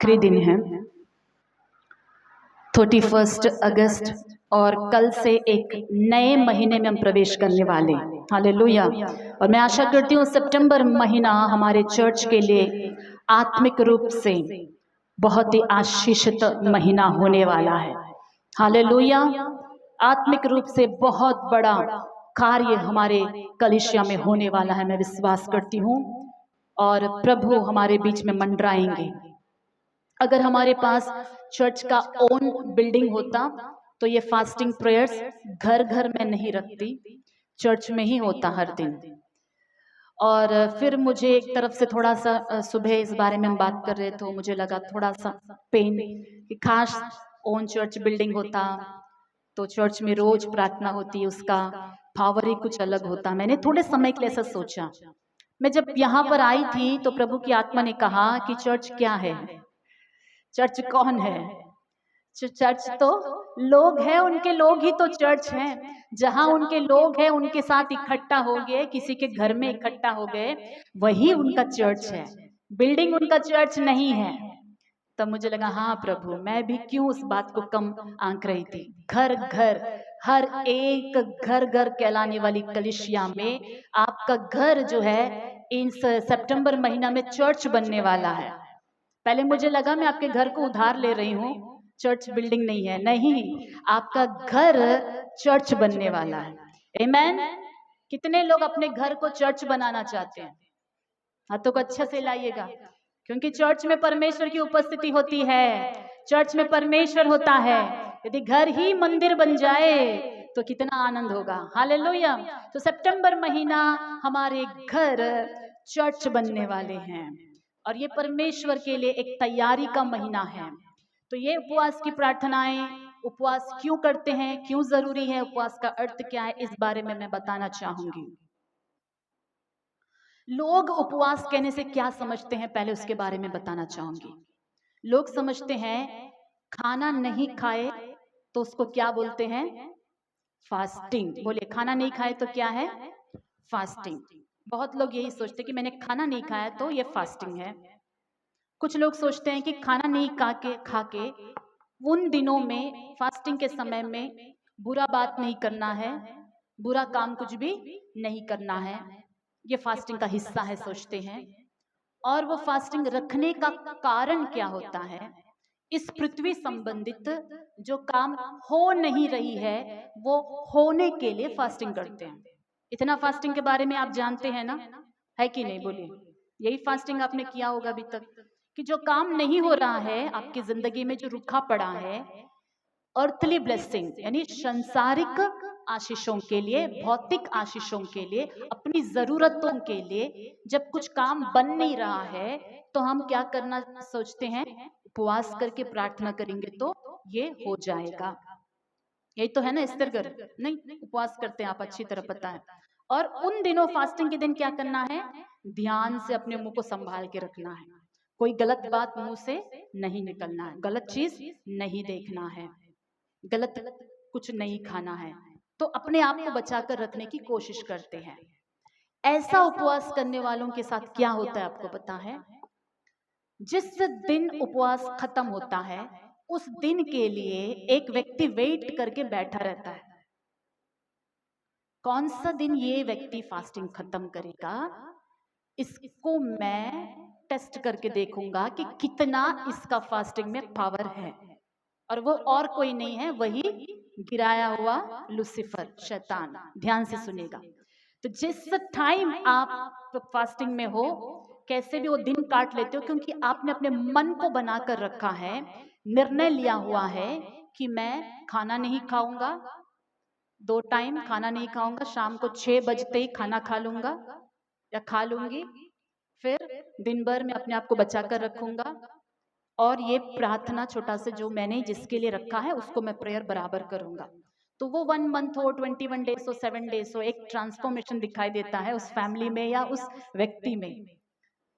आखिरी दिन है 31 अगस्त और कल से एक नए महीने में हम प्रवेश करने वाले। हालेलुया। और मैं आशा करती हूँ सितंबर महीना हमारे चर्च के लिए आत्मिक रूप से बहुत ही आशीषित महीना होने वाला है। हालेलुया। आत्मिक रूप से बहुत बड़ा कार्य हमारे कलीसिया में होने वाला है, मैं विश्वास करती हूँ। और प्रभु हमारे बीच में मंडराएंगे। अगर हमारे पास चर्च का ओन बिल्डिंग होता तो ये फास्टिंग प्रेयर्स घर घर में नहीं रखती, चर्च में ही होता हर दिन। और फिर मुझे एक तरफ से थोड़ा सा सुबह इस बारे में हम बात कर रहे थे, मुझे लगा थोड़ा सा पेन कि काश ओन चर्च बिल्डिंग होता तो चर्च में रोज प्रार्थना होती, उसका पावर ही कुछ अलग होता। मैंने थोड़े समय के लिए ऐसा सोचा। मैं जब यहाँ पर आई थी तो प्रभु की आत्मा ने कहा कि चर्च क्या है, चर्च कौन है? चर्च तो लोग हैं, उनके लोग ही तो चर्च हैं। जहां उनके लोग हैं उनके साथ इकट्ठा हो गए, किसी के घर में इकट्ठा हो गए, वही उनका चर्च है। बिल्डिंग उनका चर्च नहीं है। तब मुझे लगा हाँ प्रभु, मैं भी क्यों उस बात को कम आंक रही थी। घर घर, हर एक घर घर कहलाने वाली कलीसिया में आपका घर जो है इस सितंबर महीना में चर्च बनने वाला है। पहले मुझे लगा मैं आपके घर को उधार ले रही हूँ, चर्च बिल्डिंग नहीं है। नहीं, आपका घर चर्च बनने वाला है। आमीन। कितने लोग अपने घर को चर्च बनाना चाहते हैं? हाथों को अच्छा से लाइएगा, क्योंकि चर्च में परमेश्वर की उपस्थिति होती है, चर्च में परमेश्वर होता है। यदि घर ही मंदिर बन जाए तो कितना आनंद होगा। हालेलुया। तो सितंबर महीना हमारे घर चर्च बनने वाले हैं और ये परमेश्वर के लिए एक तैयारी का महीना है। तो ये उपवास की प्रार्थनाएं, उपवास क्यों करते हैं, क्यों जरूरी है, उपवास का अर्थ क्या है, इस बारे में मैं बताना चाहूंगी। लोग उपवास कहने से क्या समझते हैं, पहले उसके बारे में बताना चाहूंगी। लोग समझते हैं खाना नहीं खाए तो उसको क्या बोलते हैं? फास्टिंग। बोलिए, खाना नहीं खाए तो क्या है? फास्टिंग। बहुत लोग यही सोचते हैं कि मैंने खाना नहीं खाया तो ये फास्टिंग है। कुछ लोग सोचते हैं कि खाना नहीं खा के उन दिनों में, फास्टिंग के समय में बुरा बात नहीं करना है, बुरा काम कुछ भी नहीं करना है, ये फास्टिंग का हिस्सा है सोचते हैं। और वो फास्टिंग रखने का कारण क्या होता है? इस पृथ्वी संबंधित जो काम हो नहीं रही है वो होने के लिए फास्टिंग करते हैं। इतना फास्टिंग के बारे में आप जानते हैं ना, है कि नहीं? बोलिए, यही फास्टिंग आपने किया होगा अभी तक कि जो काम नहीं हो रहा है आपकी जिंदगी में, जो रुका पड़ा है, अर्थली ब्लेसिंग यानी संसारिक आशीषों के लिए, भौतिक आशीषों के लिए, अपनी जरूरतों के लिए, जब कुछ काम बन नहीं रहा है तो हम क्या करना सोचते हैं? उपवास करके प्रार्थना करेंगे तो ये हो जाएगा। यही तो है ना स्थिरगर? नहीं, उपवास करते हैं आप, अच्छी तरह पता है। और उन दिनों, फास्टिंग के दिन क्या करना है? ध्यान से अपने मुंह को संभाल के रखना है। कोई गलत बात मुंह से नहीं निकलना है, गलत चीज नहीं देखना है, गलत कुछ नहीं खाना है। तो अपने आप को बचाकर रखने की कोशिश करते हैं। ऐसा उपवास करने वालों के साथ क्या होता है आपको पता है? जिस दिन उपवास खत्म होता है उस दिन के लिए एक व्यक्ति वेट करके बैठा रहता है। कौन सा दिन ये व्यक्ति फास्टिंग खत्म करेगा, इसको मैं टेस्ट करके देखूंगा कि कितना इसका फास्टिंग में पावर है। और वो और कोई नहीं है, वही गिराया हुआ लूसीफर, शैतान। ध्यान से सुनेगा। तो जिस टाइम आप फास्टिंग में हो, कैसे भी वो दिन काट लेते हो, क्योंकि आपने अपने मन को बनाकर रखा है, निर्णय लिया हुआ है कि मैं खाना नहीं खाऊंगा, 2 टाइम खाना नहीं खाऊंगा, शाम को 6 बजते ही खाना खा लूंगा या खा लूंगी, फिर दिन भर में अपने आप को बचाकर रखूंगा। और ये प्रार्थना छोटा सा जो मैंने जिसके लिए रखा है उसको मैं प्रेयर बराबर करूंगा। तो वो 1 मंथ हो, 21 डेज हो, 7 डेज हो, एक ट्रांसफॉर्मेशन दिखाई देता है उस फैमिली में या उस व्यक्ति में।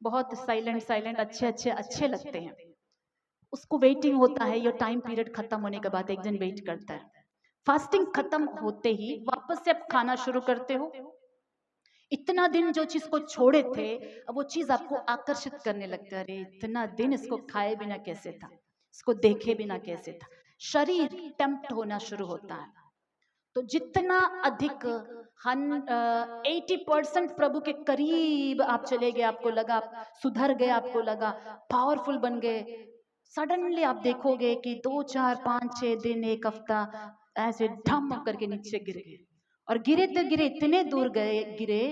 बहुत साइलेंट साइलेंट अच्छे अच्छे अच्छे लगते हैं। उसको वेटिंग होता है, ये टाइम पीरियड खत्म होने के बाद एक दिन वेट करता है। फास्टिंग खत्म होते ही वापस से आप खाना शुरू करते हो। इतना दिन जो चीज को छोड़े थे, अब वो चीज आपको आकर्षित करने लगता है। अरे इतना दिन इसको खाए बिना कैसे था, इसको देखे बिना कैसे था। शरीर टेम्प्ट होना शुरू होता है। तो जितना अधिक 80% प्रभु के करीब आप चले गए, आपको लगा आप सुधर गए, आपको लगा पावरफुल बन गए, सडनली आप देखोगे कि 2 4 5 6 दिन, एक हफ्ता ऐसे ढम करके नीचे गिर गए। और गिरे तो गिरे, इतने दूर गए गिरे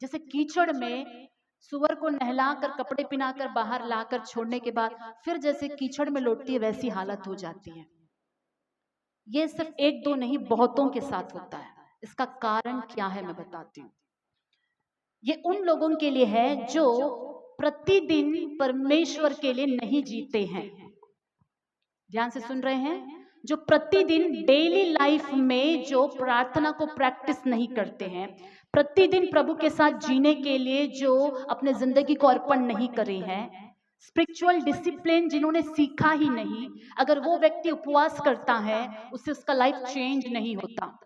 जैसे कीचड़ में सुअर को नहलाकर कपड़े पहनाकर बाहर लाकर छोड़ने के बाद फिर जैसे कीचड़ में लौटती है, वैसी हालत हो जाती है। ये सिर्फ एक दो नहीं, बहुतों के साथ होता है। इसका कारण क्या है मैं बताती हूँ। ये उन लोगों के लिए है जो प्रतिदिन परमेश्वर के लिए नहीं जीते हैं। ध्यान से सुन रहे हैं? जो प्रतिदिन डेली लाइफ में जो प्रार्थना को प्रैक्टिस नहीं करते हैं, प्रतिदिन प्रभु के साथ जीने के लिए जो अपने जिंदगी को अर्पण नहीं करे हैं, स्पिरिचुअल डिसिप्लिन जिन्होंने सीखा ही नहीं, अगर वो व्यक्ति उपवास करता है उससे उसका लाइफ चेंज नहीं होता।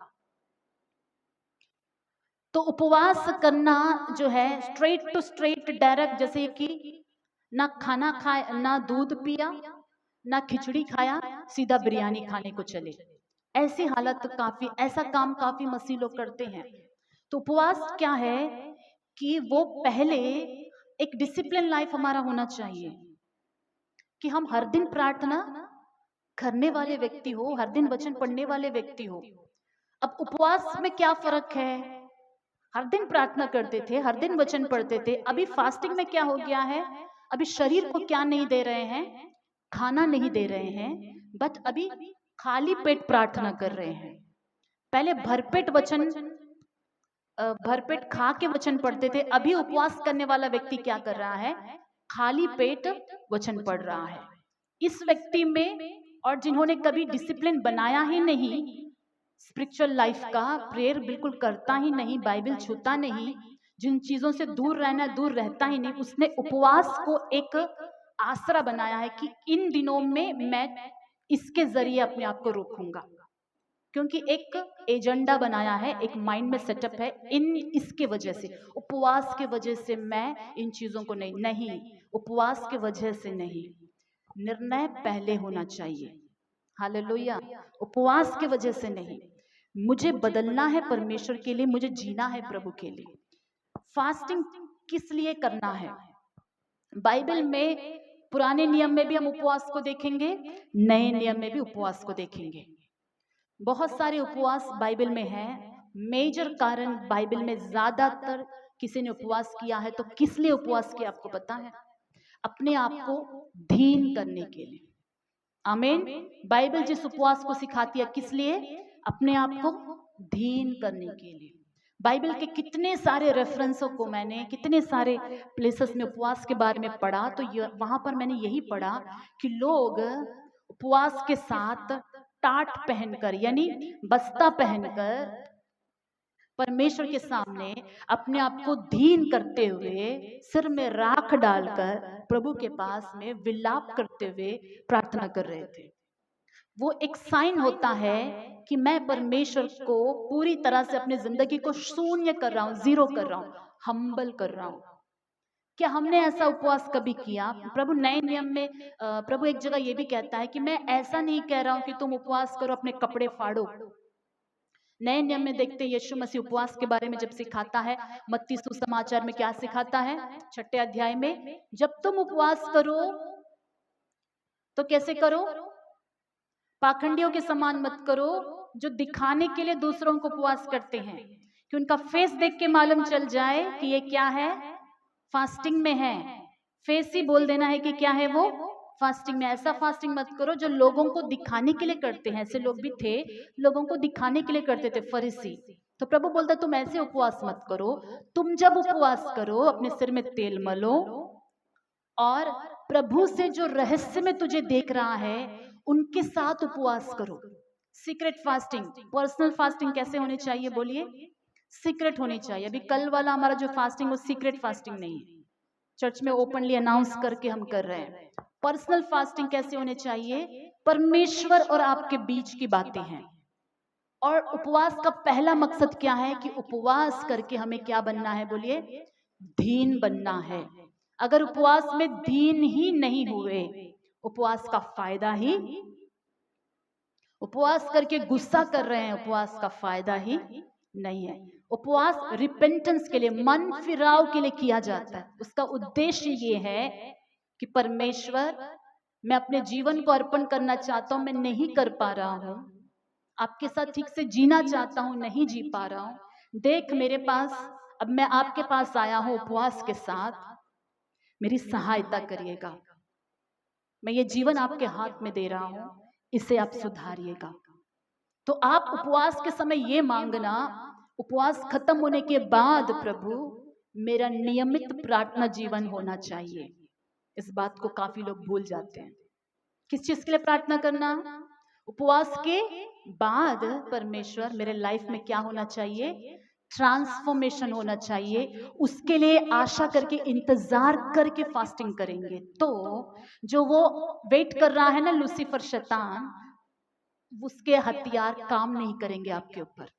तो उपवास करना जो है स्ट्रेट टू स्ट्रेट डायरेक्ट, जैसे कि ना खाना खाया, ना दूध पिया, ना खिचड़ी खाया, सीधा बिरयानी खाने को चले, ऐसी हालत काफी, ऐसा काम काफी मसीह लोग करते हैं। तो उपवास क्या है कि वो पहले एक डिसिप्लिन लाइफ हमारा होना चाहिए कि हम हर दिन प्रार्थना करने वाले व्यक्ति हो, हर दिन वचन पढ़ने वाले व्यक्ति हो। अब उपवास में क्या फर्क है? हर दिन प्रार्थना करते थे, हर दिन वचन पढ़ते थे, अभी फास्टिंग में क्या हो गया है? अभी शरीर को क्या नहीं दे रहे हैं? खाना नहीं दे रहे हैं, बट अभी खाली पेट प्रार्थना कर रहे हैं। पहले भरपेट वचन, भरपेट खा के वचन पढ़ते थे, अभी उपवास करने वाला व्यक्ति क्या कर रहा है? खाली पेट वचन पढ़ रहा है। इस व्यक्ति में, और जिन्होंने कभी डिसिप्लिन बनाया ही नहीं स्पिरिचुअल लाइफ का, प्रेयर बिल्कुल करता ही नहीं, बाइबल छूता नहीं, जिन चीजों से दूर रहना दूर रहता ही नहीं, उसने उपवास को एक आसरा बनाया है कि इन दिनों में मैं इसके जरिए अपने आप को रोकूंगा, क्योंकि एक एजेंडा बनाया है, एक माइंड में सेटअप है, इसके वजह से, उपवास के वजह से मैं इन चीजों को नहीं, उपवास के वजह से नहीं, निर्णय पहले होना चाहिए। हालेलुया। उपवास के वजह से नहीं, मुझे बदलना है परमेश्वर के लिए, मुझे जीना है प्रभु के लिए। फास्टिंग किस लिए करना है? बाइबल में पुराने नियम में भी हम उपवास को देखेंगे, नए नियम में भी उपवास को देखेंगे। बहुत सारे उपवास बाइबल में है। मेजर कारण बाइबल में ज्यादातर किसी ने उपवास किया है तो किस लिए उपवास किया आपको पता है? अपने आप को धीन करने के लिए। आमीन। बाइबल जिस उपवास को सिखाती है किस लिए? अपने आप को धीन करने के लिए। बाइबल के कितने सारे रेफरेंसों को मैंने कितने सारे प्लेसेस में उपवास के बारे में पढ़ा, तो वहां पर मैंने यही पढ़ा कि लोग उपवास के साथ टाट पहनकर, यानी बस्ता पहनकर परमेश्वर के सामने अपने आप को धीन करते हुए, सिर में राख डालकर प्रभु के पास में विलाप करते हुए प्रार्थना कर रहे थे। वो एक साइन होता है कि मैं परमेश्वर को पूरी तरह से अपनी जिंदगी को शून्य कर रहा हूं, जीरो कर रहा हूं, हम्बल कर रहा हूं। क्या हमने ऐसा उपवास कभी किया? प्रभु नए नियम में प्रभु एक जगह ये भी कहता है कि मैं ऐसा नहीं कह रहा हूं कि तुम उपवास करो, अपने कपड़े फाड़ो। नए नियम में देखते हैं यीशु मसीह उपवास के बारे में जब सिखाता है, मत्ती सुसमाचार में क्या सिखाता है? 6 अध्याय में, जब तुम उपवास करो तो कैसे करो? पाखंडियों के समान मत करो, जो दिखाने के लिए दूसरों को उपवास करते हैं, कि उनका फेस देख के मालूम चल जाए कि ये क्या है, फास्टिंग में है। फेस ही बोल देना है कि क्या है वो, फास्टिंग में। ऐसा फास्टिंग मत करो जो लोगों को दिखाने के लिए करते हैं। ऐसे लोग भी थे, लोगों को दिखाने के लिए करते थे, फरीसी। तो प्रभु बोलता तुम ऐसे उपवास मत करो, तुम जब उपवास करो अपने सिर में तेल मलो, और प्रभु से जो रहस्य में तुझे देख रहा है उनके साथ उपवास करो। Secret fasting. पर्सनल फास्टिंग कैसे होनी चाहिए बोलिए? सीक्रेट होनी चाहिए। अभी कल वाला हमारा जो फास्टिंग वो सीक्रेट फास्टिंग नहीं है, चर्च में ओपनली अनाउंस करके हम कर रहे हैं। पर्सनल फास्टिंग कैसे होने चाहिए? परमेश्वर और आपके बीच की बातें हैं, और उपवास का पहला मकसद क्या है कि उपवास करके हमें क्या बनना है, बोलिए, दीन बनना है। अगर उपवास में दीन ही नहीं हुए, उपवास का फायदा ही, उपवास करके गुस्सा कर रहे हैं, उपवास का फायदा ही नहीं है। उपवास रिपेंटेंस के लिए, मन फिराव के लिए किया जाता है। उसका उद्देश्य ये है कि परमेश्वर, मैं अपने जीवन को अर्पण करना चाहता हूं, मैं नहीं कर पा रहा हूं, आपके साथ ठीक से जीना चाहता हूं, नहीं जी पा रहा हूं, देख मेरे पास, अब मैं आपके पास आया हूं उपवास के साथ, मेरी सहायता करिएगा, मैं ये जीवन आपके हाथ में दे रहा हूं, इसे आप सुधारिएगा। तो आप उपवास के समय ये मांगना, उपवास खत्म होने के बाद प्रभु मेरा नियमित प्रार्थना जीवन होना चाहिए। इस बात को काफी लोग भूल जाते हैं। किस चीज के लिए प्रार्थना करना? उपवास के बाद परमेश्वर मेरे लाइफ में क्या होना चाहिए? ट्रांसफॉर्मेशन होना चाहिए। उसके लिए आशा करके, इंतजार करके फास्टिंग करेंगे तो जो वो वेट कर रहा है ना, लूसीफर शैतान, उसके हथियार काम नहीं करेंगे आपके ऊपर।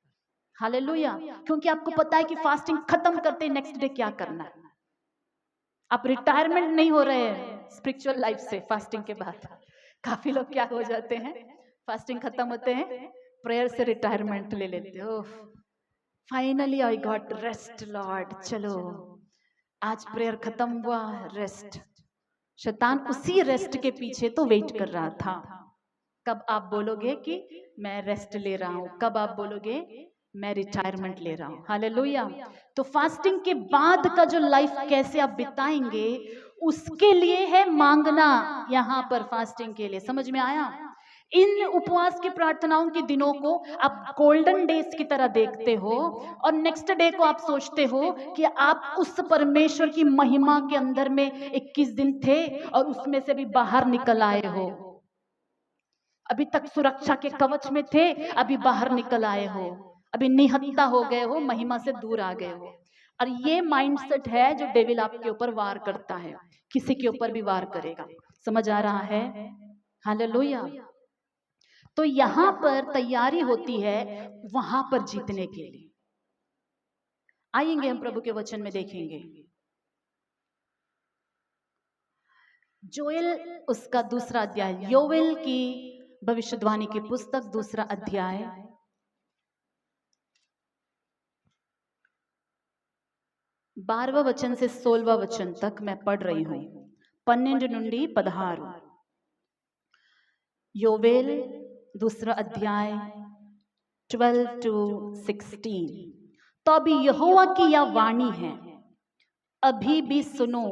हालेलुया। क्योंकि आपको पता है कि फास्टिंग खत्म करते नेक्स्ट डे क्या करना है। आप रिटायरमेंट नहीं हो रहे हैं स्पिरिचुअल लाइफ से फास्टिंग के बाद। काफी लोग क्या हो जाते हैं, फास्टिंग खत्म होते हैं, प्रेयर से रिटायरमेंट ले लेते हो। Finally I got rest Lord, चलो आज प्रेयर खत्म हुआ, रेस्ट। शैतान उसी रेस्ट के पीछे तो वेट कर रहा था। कब आप बोलोगे कि मैं रेस्ट ले रहा हूं, कब आप बोलोगे मैं रिटायरमेंट ले रहा हूं। हालेलुया। तो फास्टिंग के बाद का जो लाइफ कैसे आप बिताएंगे, उसके लिए है मांगना यहां पर फास्टिंग के लिए। समझ में आया? इन उपवास की प्रार्थनाओं के दिनों को आप गोल्डन डेज की तरह देखते हो और नेक्स्ट डे को आप सोचते हो कि आप उस परमेश्वर की महिमा के अंदर में 21 दिन थे और उसमें से भी बाहर निकल आए हो। अभी तक सुरक्षा के कवच में थे, अभी बाहर निकल आए हो, अभी निहत्ता हो गए हो, महिमा से दूर आ गए हो। और ये माइंडसेट है जो डेविल आपके ऊपर वार करता है, किसी के ऊपर भी वार करेगा। समझ आ रहा है? हालेलुया। तो यहां पर तैयारी होती है वहां पर जीतने के लिए। आएंगे हम प्रभु के वचन में देखेंगे। जोएल उसका दूसरा अध्याय, योवेल की भविष्यवाणी की पुस्तक दूसरा अध्याय 12वां वचन से 16वां वचन तक मैं पढ़ रही हूं। 12 నుండి 16। योवेल दूसरा अध्याय 12 to 16। तो अभी यहोवा की यह वाणी है, अभी भी सुनो,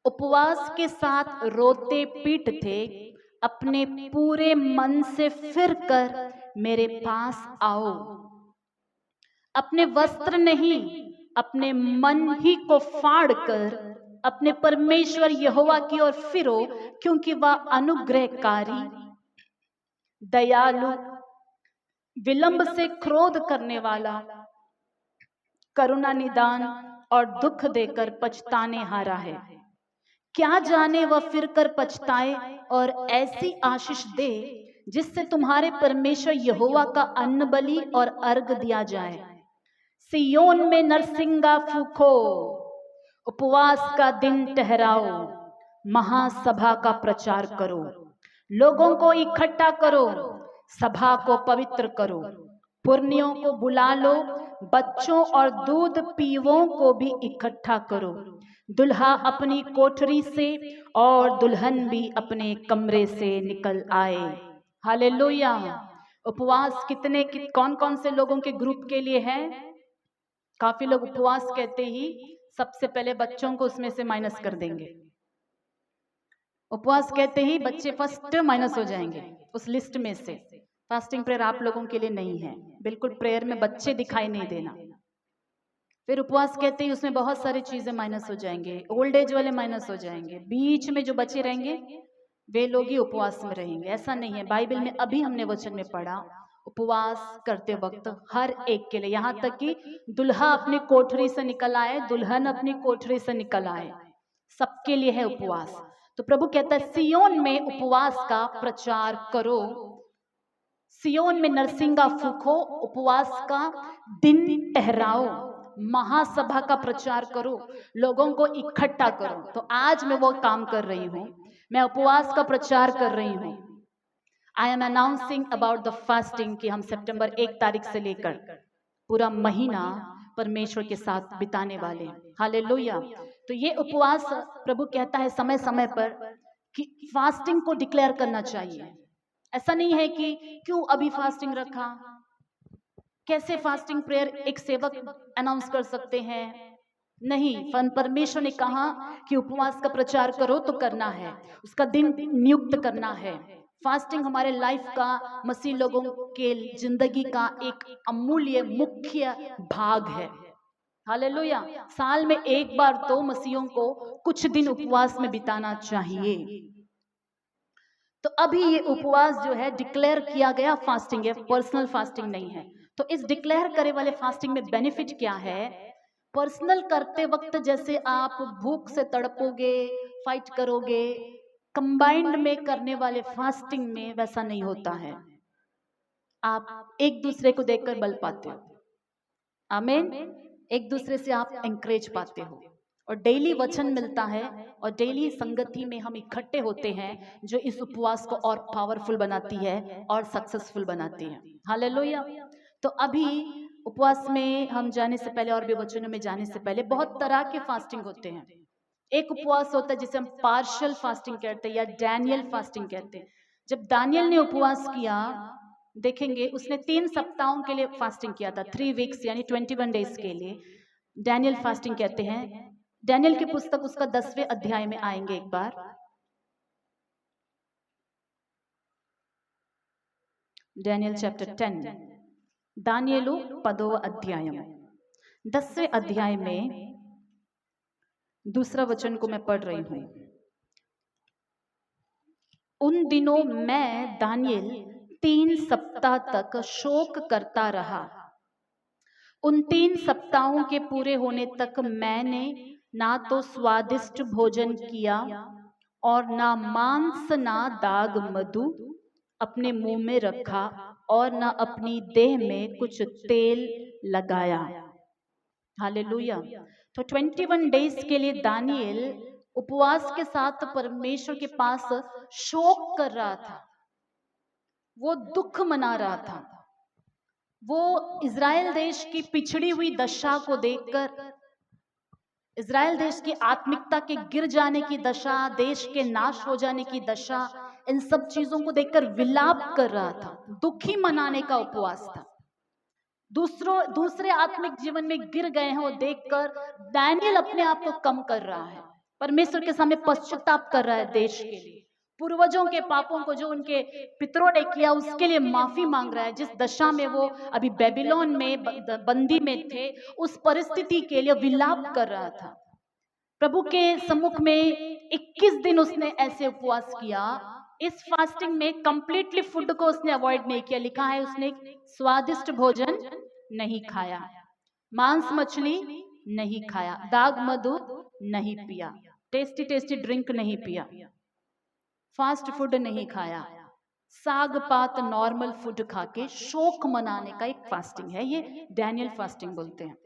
उपवास के साथ रोते पीटते अपने पूरे मन से फिर कर मेरे पास आओ। अपने वस्त्र नहीं, अपने मन ही को फाड़ कर अपने परमेश्वर यहोवा की ओर फिरो, क्योंकि वह अनुग्रहकारी, दयालु, विलंब से क्रोध करने वाला, करुणा निदान और दुख देकर पछताने हारा है। क्या जाने वह फिर कर पछताए और ऐसी आशीष दे जिससे तुम्हारे परमेश्वर यहोवा का अन्न बलि और अर्घ दिया जाए। सियोन में नरसिंगा फूको, उपवास का दिन ठहराओ, महासभा का प्रचार करो, लोगों को इकट्ठा करो, सभा को पवित्र करो, पुरनियों को बुला लो, बच्चों और दूध पीवों को भी इकट्ठा करो। दुल्हा अपनी कोठरी से और दुल्हन भी अपने कमरे से निकल आए। हालेलुया। उपवास कितने कौन कौन से लोगों के ग्रुप के लिए है? काफी लोग उपवास कहते ही सबसे पहले बच्चों को उसमें से माइनस कर देंगे। उपवास कहते ही बच्चे फर्स्ट माइनस हो जाएंगे उस लिस्ट में से। फास्टिंग प्रेयर आप लोगों के लिए नहीं है, बिल्कुल प्रेयर में बच्चे दिखाई नहीं देना। फिर उपवास कहते ही उसमें बहुत सारी चीजें माइनस हो जाएंगे, ओल्ड एज वाले माइनस हो जाएंगे, बीच में जो बचे रहेंगे वे लोग ही उपवास में रहेंगे। ऐसा नहीं है, बाइबल में अभी हमने वचन में पढ़ा, उपवास करते वक्त हर एक के लिए, यहाँ तक कि दुल्हा अपनी कोठरी से निकल आए, दुल्हन अपनी कोठरी से निकल आए, सबके लिए है उपवास। तो प्रभु कहता है सियोन में उपवास का प्रचार करो, सियोन में नरसिंगा फूको, उपवास का दिन ठहराओ, महासभा का प्रचार करो, लोगों को इकट्ठा करो। तो आज मैं वो काम कर रही हूँ, मैं उपवास का प्रचार कर रही हूँ। I am announcing about the fasting कि हम सितंबर 1 तारीख से लेकर पूरा महीना परमेश्वर के साथ बिताने वाले हैं। हालेलुया। तो ये उपवास प्रभु कहता है समय समय पर कि फास्टिंग को डिक्लेयर करना चाहिए। ऐसा नहीं है कि क्यों अभी फास्टिंग रखा, कैसे फास्टिंग प्रेयर एक सेवक अनाउंस कर सकते हैं। नहीं, परमेश्वर ने कहा कि उपवास का प्रचार करो तो करना है, उसका दिन नियुक्त करना है। फास्टिंग हमारे लाइफ का, मसीह लोगों के जिंदगी का एक अमूल्य मुख्य भाग है। हालेलुया। साल में एक बार तो मसीहों को कुछ दिन उपवास में बिताना चाहिए। तो अभी ये उपवास जो है डिक्लेयर किया गया फास्टिंग है, पर्सनल फास्टिंग नहीं है। तो इस डिक्लेयर करे वाले फास्टिंग में बेनिफिट क्या है? पर्सनल करते वक्त जैसे आप भूख से तड़पोगे, फाइट करोगे, कंबाइंड में करने वाले फास्टिंग में वैसा नहीं होता है। आप एक दूसरे को देखकर बल पाते हो, आमीन। एक दूसरे से आप एंकरेज पाते हो और डेली वचन मिलता है और डेली संगति में हम इकट्ठे होते हैं, जो इस उपवास को और पावरफुल बनाती है और सक्सेसफुल बनाती है। हालेलुया। तो अभी उपवास में हम जाने से पहले और भी वचनों में जाने से पहले बहुत तरह के फास्टिंग होते हैं। एक उपवास होता है जिसे हम पार्शियल फास्टिंग कहते हैं या डैनियल फास्टिंग कहते हैं। जब दानियल ने उपवास किया, देखेंगे उसने 3 सप्ताहों के लिए फास्टिंग किया था, 3 वीक्स यानी 21 डेज के लिए डैनियल फास्टिंग कहते हैं। डैनियल की पुस्तक उसका 10वें अध्याय में आएंगे एक बार। डैनियल चैप्टर 10, दानियेलु 10वां अध्याय, 10वें अध्याय में दूसरा वचन को मैं पढ़ रही हूं। उन दिनों मैं दानियल 3 सप्ताह तक शोक करता रहा। उन 3 सप्ताहों के पूरे होने तक मैंने ना तो स्वादिष्ट भोजन किया और ना मांस ना दाग मधु अपने मुंह में रखा और ना अपनी देह में कुछ तेल लगाया। हालेलुया। तो 21 डेज के लिए दानियल उपवास के साथ परमेश्वर के पास शोक कर रहा था, वो दुख मना रहा था। वो इज़राइल देश की पिछड़ी हुई दशा को देखकर, इज़राइल देश की आत्मिकता के गिर जाने की दशा, देश के नाश हो जाने की दशा, इन सब चीजों को देखकर विलाप कर रहा था। दुखी मनाने का उपवास था। दूसरे आत्मिक जीवन में गिर गए हैं वो देखकर दानियल अपने आप को कम कर रहा है, परमेश्वर के सामने पश्चाताप कर रहा है देश के लिए, पूर्वजों के पापों को जो उनके पितरों ने किया उसके लिए माफी मांग रहा है। जिस दशा में वो अभी बेबीलोन में बंदी में थे, उस परिस्थिति के लिए विलाप कर रहा था। प्रभु के सम्मुख में 21 दिन उसने ऐसे उपवास किया। इस फास्टिंग में कंप्लीटली फूड को उसने अवॉइड नहीं किया। लिखा है उसने स्वादिष्ट भोजन नहीं खाया, मांस मछली नहीं खाया, दाग मधु नहीं पिया, टेस्टी टेस्टी ड्रिंक नहीं पिया, फास्ट फूड नहीं खाया, साग पात नॉर्मल फूड खा के शोक मनाने का एक फास्टिंग है। ये डैनियल फास्टिंग बोलते हैं।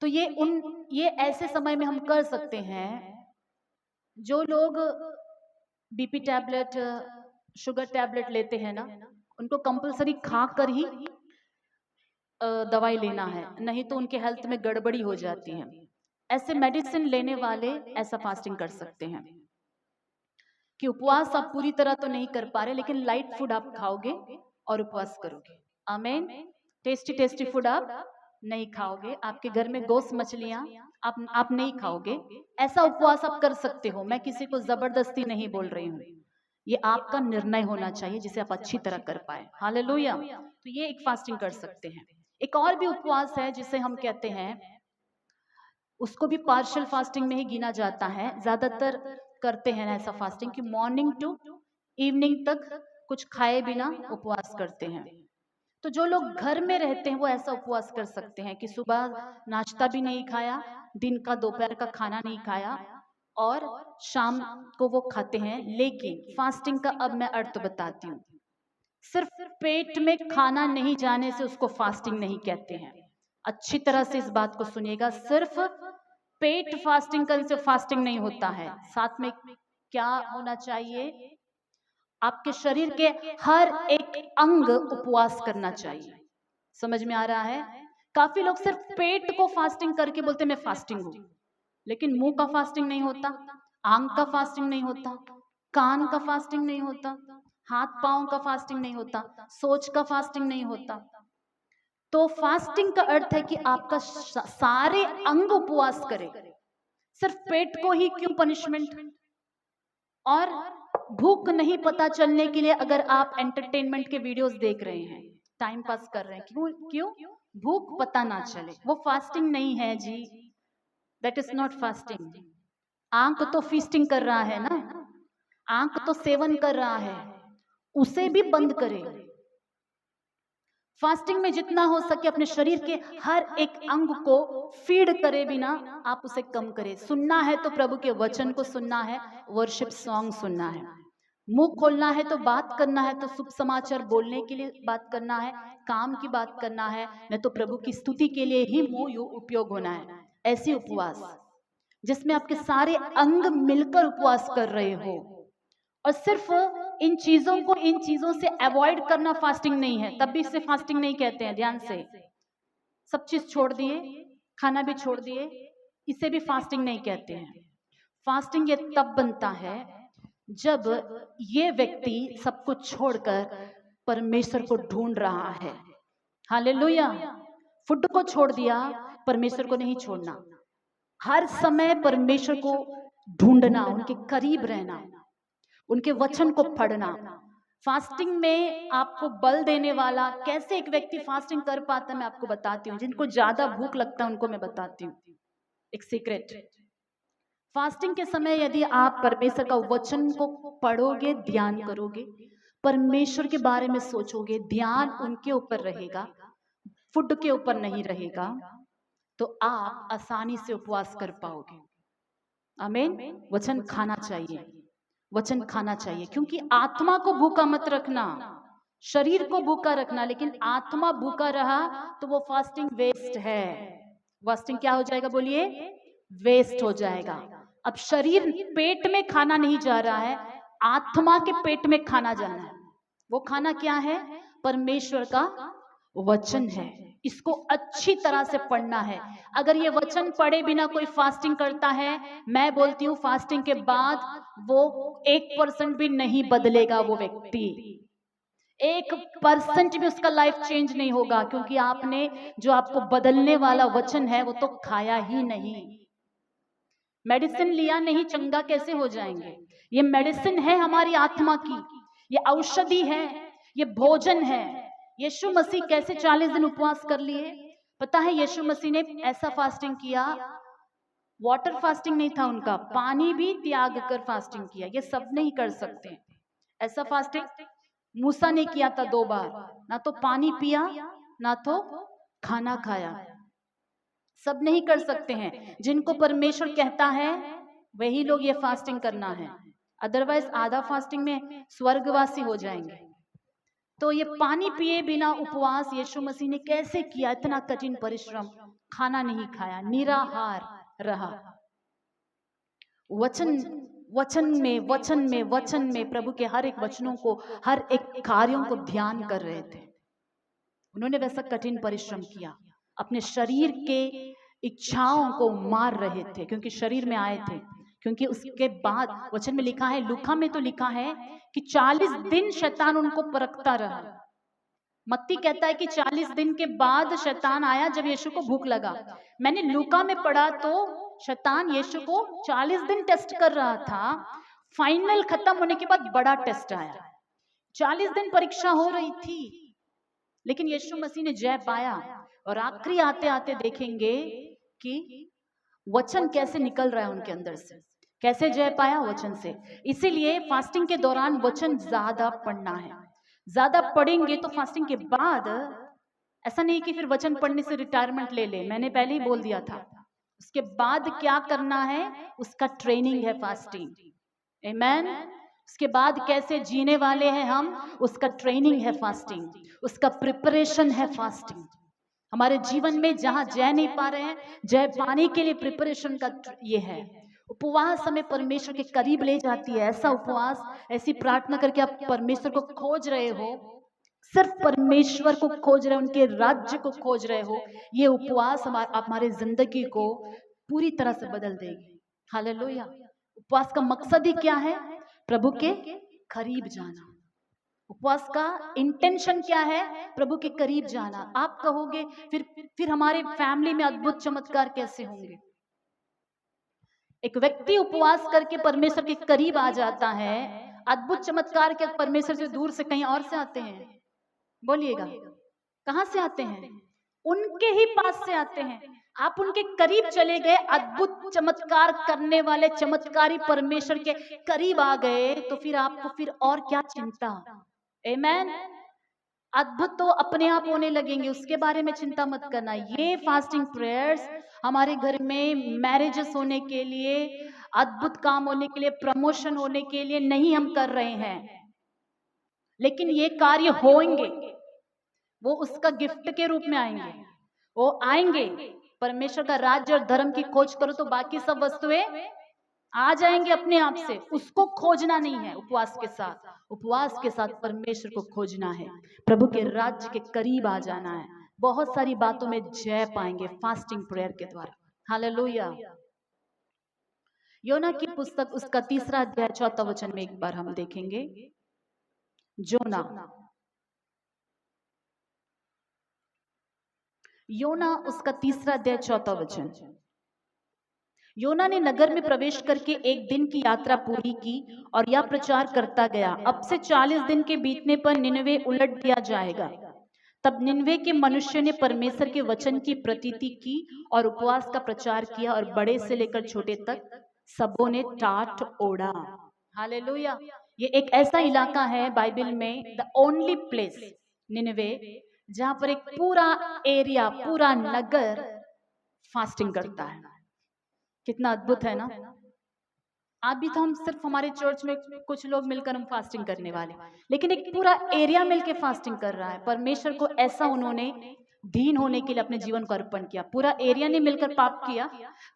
तो ये ऐसे समय में हम कर सकते हैं। जो लोग बीपी टैबलेट, शुगर टैबलेट लेते हैं ना, उनको कंपलसरी खा कर ही दवाई लेना है, नहीं तो उनके हेल्थ में गड़बड़ी हो जाती है। ऐसे मेडिसिन लेने वाले ऐसा फास्टिंग कर सकते हैं कि उपवास आप पूरी तरह तो नहीं कर पा रहे, लेकिन लाइट फूड आप खाओगे और उपवास करोगे। आमीन। टेस्टी टेस्टी फूड आप नहीं खाओगे, आपके घर में गोश्त मछलियां आप नहीं खाओगे। ऐसा उपवास आप कर सकते हो। मैं किसी को जबरदस्ती नहीं बोल रही हूँ, ये आपका निर्णय होना चाहिए जिसे आप अच्छी तरह कर पाए। हालेलुया। तो ये एक फास्टिंग कर सकते हैं। एक और भी उपवास है जिसे हम कहते हैं, उसको भी पार्शियल फास्टिंग में ही गिना जाता है। ज्यादातर करते हैं ऐसा फास्टिंग कि मॉर्निंग टू इवनिंग तक कुछ खाए बिना उपवास करते हैं। तो जो लोग घर में रहते हैं वो ऐसा उपवास कर सकते हैं कि सुबह नाश्ता भी नहीं खाया, दिन का दोपहर का खाना नहीं खाया और शाम को वो खाते हैं। लेकिन फास्टिंग का अब मैं अर्थ बताती हूँ। सिर्फ पेट में खाना नहीं जाने से उसको फास्टिंग नहीं कहते हैं। अच्छी तरह से इस बात को सुनिएगा, सिर्फ पेट फास्टिंग करने से फास्टिंग नहीं होता है। साथ में क्या होना चाहिए? आपके शरीर के हर एक अंग उपवास करना चाहिए। समझ में आ रहा है? काफी लोग सिर्फ पेट को फास्टिंग करके बोलते मैं फास्टिंग हूं, लेकिन मुंह का फास्टिंग नहीं होता, आंख का फास्टिंग नहीं होता, कान का फास्टिंग नहीं होता, हाथ पांव का फास्टिंग नहीं होता, सोच का फास्टिंग नहीं होता। तो फास्टिंग का अर्थ है कि आपका सारे अंग उपवास करें। सिर्फ पेट को ही क्यों पनिशमेंट? और भूख नहीं पता चलने के लिए अगर आप एंटरटेनमेंट के वीडियोस देख रहे हैं, टाइम पास कर रहे हैं, क्यों? भूख पता ना चले, वो फास्टिंग नहीं है जी। That is not fasting. आंख तो फीस्टिंग कर रहा है ना, आंख तो सेवन कर रहा है, उसे भी बंद करें। फास्टिंग में जितना हो सके अपने शरीर के हर एक अंग को फीड करे बिना आप उसे कम करें। सुनना है तो प्रभु के वचन को सुनना है, वर्शिप सॉन्ग सुनना है। मुंह खोलना है तो बात करना है, तो शुभ समाचार बोलने के लिए बात करना है, काम की बात करना है, नहीं तो प्रभु की स्तुति के लिए ही मुंह उपयोग होना है। ऐसी उपवास जिसमें आपके सारे अंग मिलकर उपवास कर रहे हो। और सिर्फ इन चीजों से अवॉइड करना फास्टिंग नहीं है, तब भी इसे फास्टिंग नहीं कहते हैं। ध्यान से, सब चीज छोड़ दिए, खाना भी छोड़ दिए, इसे भी फास्टिंग नहीं कहते हैं। फास्टिंग ये तब बनता है जब ये व्यक्ति सब कुछ छोड़कर परमेश्वर को ढूंढ रहा है। हालेलुया। फूड को छोड़ दिया, परमेश्वर को नहीं छोड़ना। हर समय परमेश्वर को ढूंढना, उनके करीब रहना, उनके वचन को पढ़ना। फास्टिंग में आपको बल देने वाला कैसे एक व्यक्ति फास्टिंग कर पाता है, मैं आपको बताती हूँ। जिनको ज्यादा भूख लगता है उनको मैं बताती हूँ एक सीक्रेट। फास्टिंग के समय यदि आप परमेश्वर का वचन को पढ़ोगे, ध्यान करोगे, परमेश्वर के बारे में सोचोगे, ध्यान उनके ऊपर रहेगा, फूड के ऊपर नहीं रहेगा, तो आप आसानी से उपवास कर पाओगे। आमीन। वचन खाना चाहिए, वचन खाना चाहिए, क्योंकि आत्मा को भूखा मत रखना, शरीर को भूखा रखना। लेकिन आत्मा भूखा रहा तो वो फास्टिंग वेस्ट है। फास्टिंग क्या हो जाएगा? बोलिए, वेस्ट हो जाएगा। अब शरीर पेट में खाना नहीं जा रहा है, आत्मा के पेट में खाना जाना है। वो खाना क्या है? परमेश्वर का वचन है। इसको अच्छी तरह से पढ़ना है। अगर ये वचन पढ़े बिना कोई फास्टिंग करता है, मैं बोलती हूँ फास्टिंग के बाद वो 1% भी नहीं बदलेगा। वो व्यक्ति 1% भी उसका लाइफ चेंज नहीं होगा, क्योंकि आपने जो आपको बदलने वाला वचन है वो तो खाया ही नहीं। मेडिसिन लिया नहीं, चंगा कैसे हो जाएंगे? ये मेडिसिन है हमारी आत्मा की, ये औषधि है, ये भोजन है। यीशु मसीह कैसे 40 दिन उपवास कर लिए? पता है, यीशु मसीह ने ऐसा फास्टिंग किया, वाटर फास्टिंग नहीं था उनका, पानी भी त्याग कर फास्टिंग किया। ये सब नहीं कर सकते ऐसा फास्टिंग। मूसा ने किया था 2 बार, ना तो पानी पिया ना तो खाना खाया। सब नहीं कर सकते हैं। जिनको परमेश्वर कहता है वही लोग ये फास्टिंग करना है, अदरवाइज आधा फास्टिंग में स्वर्गवासी हो जाएंगे। तो ये पानी पिए बिना उपवास यीशु मसीह ने कैसे किया? इतना कठिन परिश्रम, खाना नहीं खाया, निराहार रहा। वचन में प्रभु के हर एक वचनों को, हर एक कार्यों को ध्यान कर रहे थे। उन्होंने वैसा कठिन परिश्रम किया, अपने शरीर के इच्छाओं को मार रहे थे, क्योंकि शरीर में आए थे। क्योंकि उसके बाद वचन में लिखा है, लूका में तो लिखा है कि 40 दिन शैतान उनको परखता रहा। मत्ती कहता है कि 40 दिन के बाद शैतान आया जब यीशु को भूख लगा। मैंने लूका में पढ़ा तो शैतान यीशु को 40 दिन टेस्ट कर रहा था। फाइनल खत्म होने के बाद बड़ा टेस्ट आया। 40 दिन परीक्षा हो रही थी, लेकिन यीशु मसीह ने जय पाया। और आखिरी आते आते देखेंगे कि वचन कैसे निकल रहा है उनके अंदर से, कैसे जय पाया वचन से। इसीलिए फास्टिंग के दौरान वचन ज्यादा पढ़ना है। ज्यादा पढ़ेंगे तो फास्टिंग के बाद ऐसा नहीं कि फिर वचन पढ़ने से रिटायरमेंट ले ले, मैंने पहले ही बोल दिया था। उसके बाद क्या करना है उसका ट्रेनिंग है फास्टिंग। आमीन। उसके बाद कैसे जीने वाले हैं हम, उसका ट्रेनिंग है फास्टिंग, उसका प्रिपरेशन है फास्टिंग। हमारे जीवन में जहां जय नहीं पा रहे हैं, जय पाने के लिए प्रिपरेशन का ये है। उपवास हमें परमेश्वर के करीब ले जाती है। ऐसा उपवास, ऐसी प्रार्थना करके आप परमेश्वर को खोज रहे हो, सिर्फ परमेश्वर को खोज रहे हो, उनके राज्य को खोज रहे हो, ये उपवास हमारे जिंदगी को पूरी तरह से बदल देगी। हालेलुया। उपवास का मकसद ही क्या है? प्रभु के करीब जाना। उपवास का इंटेंशन क्या है? प्रभु के करीब जाना। आप कहोगे फिर हमारे फैमिली में अद्भुत चमत्कार कैसे होंगे? एक व्यक्ति उपवास करके परमेश्वर के करीब आ जाता है, अद्भुत चमत्कार के परमेश्वर से दूर से कहीं और से आते हैं? बोलिएगा, कहां से आते हैं? उनके ही पास से आते हैं। आप उनके करीब चले गए, अद्भुत चमत्कार करने वाले चमत्कारी परमेश्वर के करीब आ गए, तो फिर आपको फिर और क्या चिंता? आमेन। अद्भुत तो अपने आप होने लगेंगे, उसके बारे में चिंता मत करना। ये फास्टिंग प्रेयर्स हमारे घर में मैरिजेस होने के लिए, अद्भुत काम होने के लिए, प्रमोशन होने के लिए नहीं हम कर रहे हैं, लेकिन ये कार्य होंगे। वो उसका गिफ्ट के रूप में आएंगे, वो आएंगे। परमेश्वर का राज्य और धर्म की खोज करो तो बाकी सब वस्तुएं आ जाएंगे अपने आप से। उसको खोजना नहीं है। उपवास के साथ परमेश्वर को खोजना है, प्रभु के राज्य के करीब आ जाना है। बहुत सारी बातों में जय पाएंगे फास्टिंग प्रेयर के द्वारा। हालेलुया। योना की पुस्तक उसका 3 अध्याय 4 वचन में एक बार हम देखेंगे। योना उसका 3 अध्याय 4 वचन। योना ने नगर में प्रवेश करके 1 दिन की यात्रा पूरी की और यह प्रचार करता गया, अब से 40 दिन के बीतने पर निनवे उलट दिया जाएगा। तब निनवे के मनुष्य ने परमेश्वर के वचन की प्रतीति की और उपवास का प्रचार किया, और बड़े से लेकर छोटे तक सबों ने टाट ओढ़ा। हालेलुया। ये एक ऐसा इलाका है बाइबल में, द ओनली प्लेस निनवे, जहां पर एक पूरा एरिया, पूरा नगर फास्टिंग करता है। कितना अद्भुत है ना। अभी तो हम सिर्फ हमारे चर्च में कुछ लोग मिलकर हम फास्टिंग करने वाले, लेकिन एक पूरा एरिया मिलकर फास्टिंग कर रहा है। परमेश्वर को ऐसा उन्होंने दीन होने के लिए अपने जीवन को अर्पण किया। पूरा एरिया ने मिलकर पाप किया,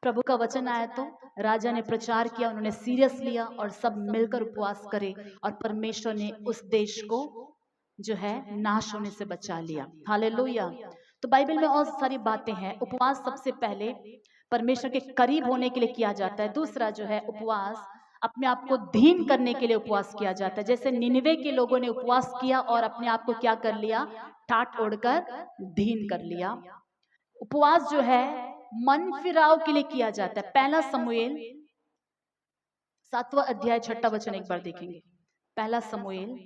प्रभु का वचन आया तो राजा ने प्रचार किया, उन्होंने सीरियस लिया और सब मिलकर उपवास करे, और परमेश्वर ने उस देश को जो है नाश होने से बचा लिया। हालेलुया। तो बाइबल में और सारी बातें हैं। उपवास सबसे पहले परमेश्वर के करीब होने के लिए किया जाता है। दूसरा जो है, उपवास अपने आप को दीन करने के लिए उपवास किया जाता है। जैसे निनवे के लोगों ने उपवास किया और अपने आप को क्या कर लिया? टाट ओढ़कर दीन कर लिया। उपवास जो है मन फिराव के लिए किया जाता है। 1 शमूएल 7वां अध्याय 6 वचन एक बार देखेंगे। 1 शमूएल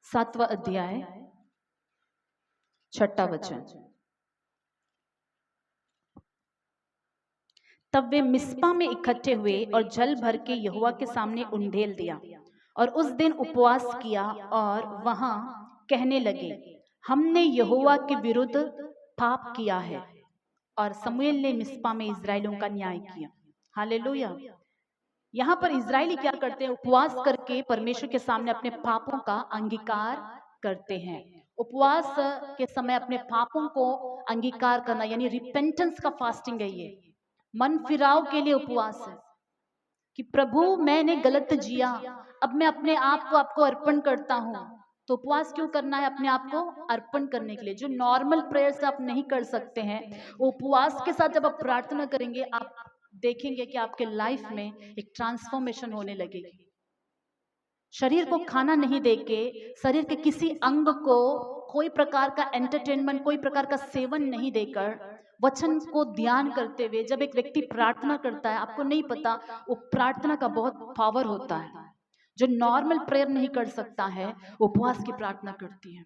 7वां अध्याय 6 वचन। तब वे मिस्पा में इकट्ठे हुए और जल भर के यहोवा के सामने उंडेल दिया, और उस दिन उपवास किया और वहां कहने लगे, हमने यहोवा के विरुद्ध पाप किया है। और शमूएल ने मिस्पा में इजराइलियों का न्याय किया। हालेलुया। यहाँ पर इजरायली क्या करते हैं? उपवास करके परमेश्वर के सामने अपने पापों का अंगीकार करते हैं। उपवास के समय अपने पापों को अंगीकार करना यानी रिपेंटेंस का फास्टिंग है। ये मन फिराव के लिए उपवास है कि प्रभु मैंने गलत जिया, अब मैं अपने आप को आपको अर्पण करता हूँ। तो उपवास क्यों करना है? अपने आप को अर्पण करने के लिए। जो नॉर्मल प्रेयर से आप नहीं कर सकते हैं, उपवास के साथ जब आप प्रार्थना करेंगे, आप देखेंगे कि आपके लाइफ में एक ट्रांसफॉर्मेशन होने लगेगी। शरीर को खाना नहीं देके, शरीर के किसी अंग को कोई प्रकार का एंटरटेनमेंट, कोई प्रकार का सेवन नहीं देकर, वचन को ध्यान करते हुए जब एक व्यक्ति प्रार्थना करता है, आपको नहीं पता वो प्रार्थना का बहुत पावर होता है। जो नॉर्मल प्रेयर नहीं कर सकता है, उपवास की प्रार्थना करती है,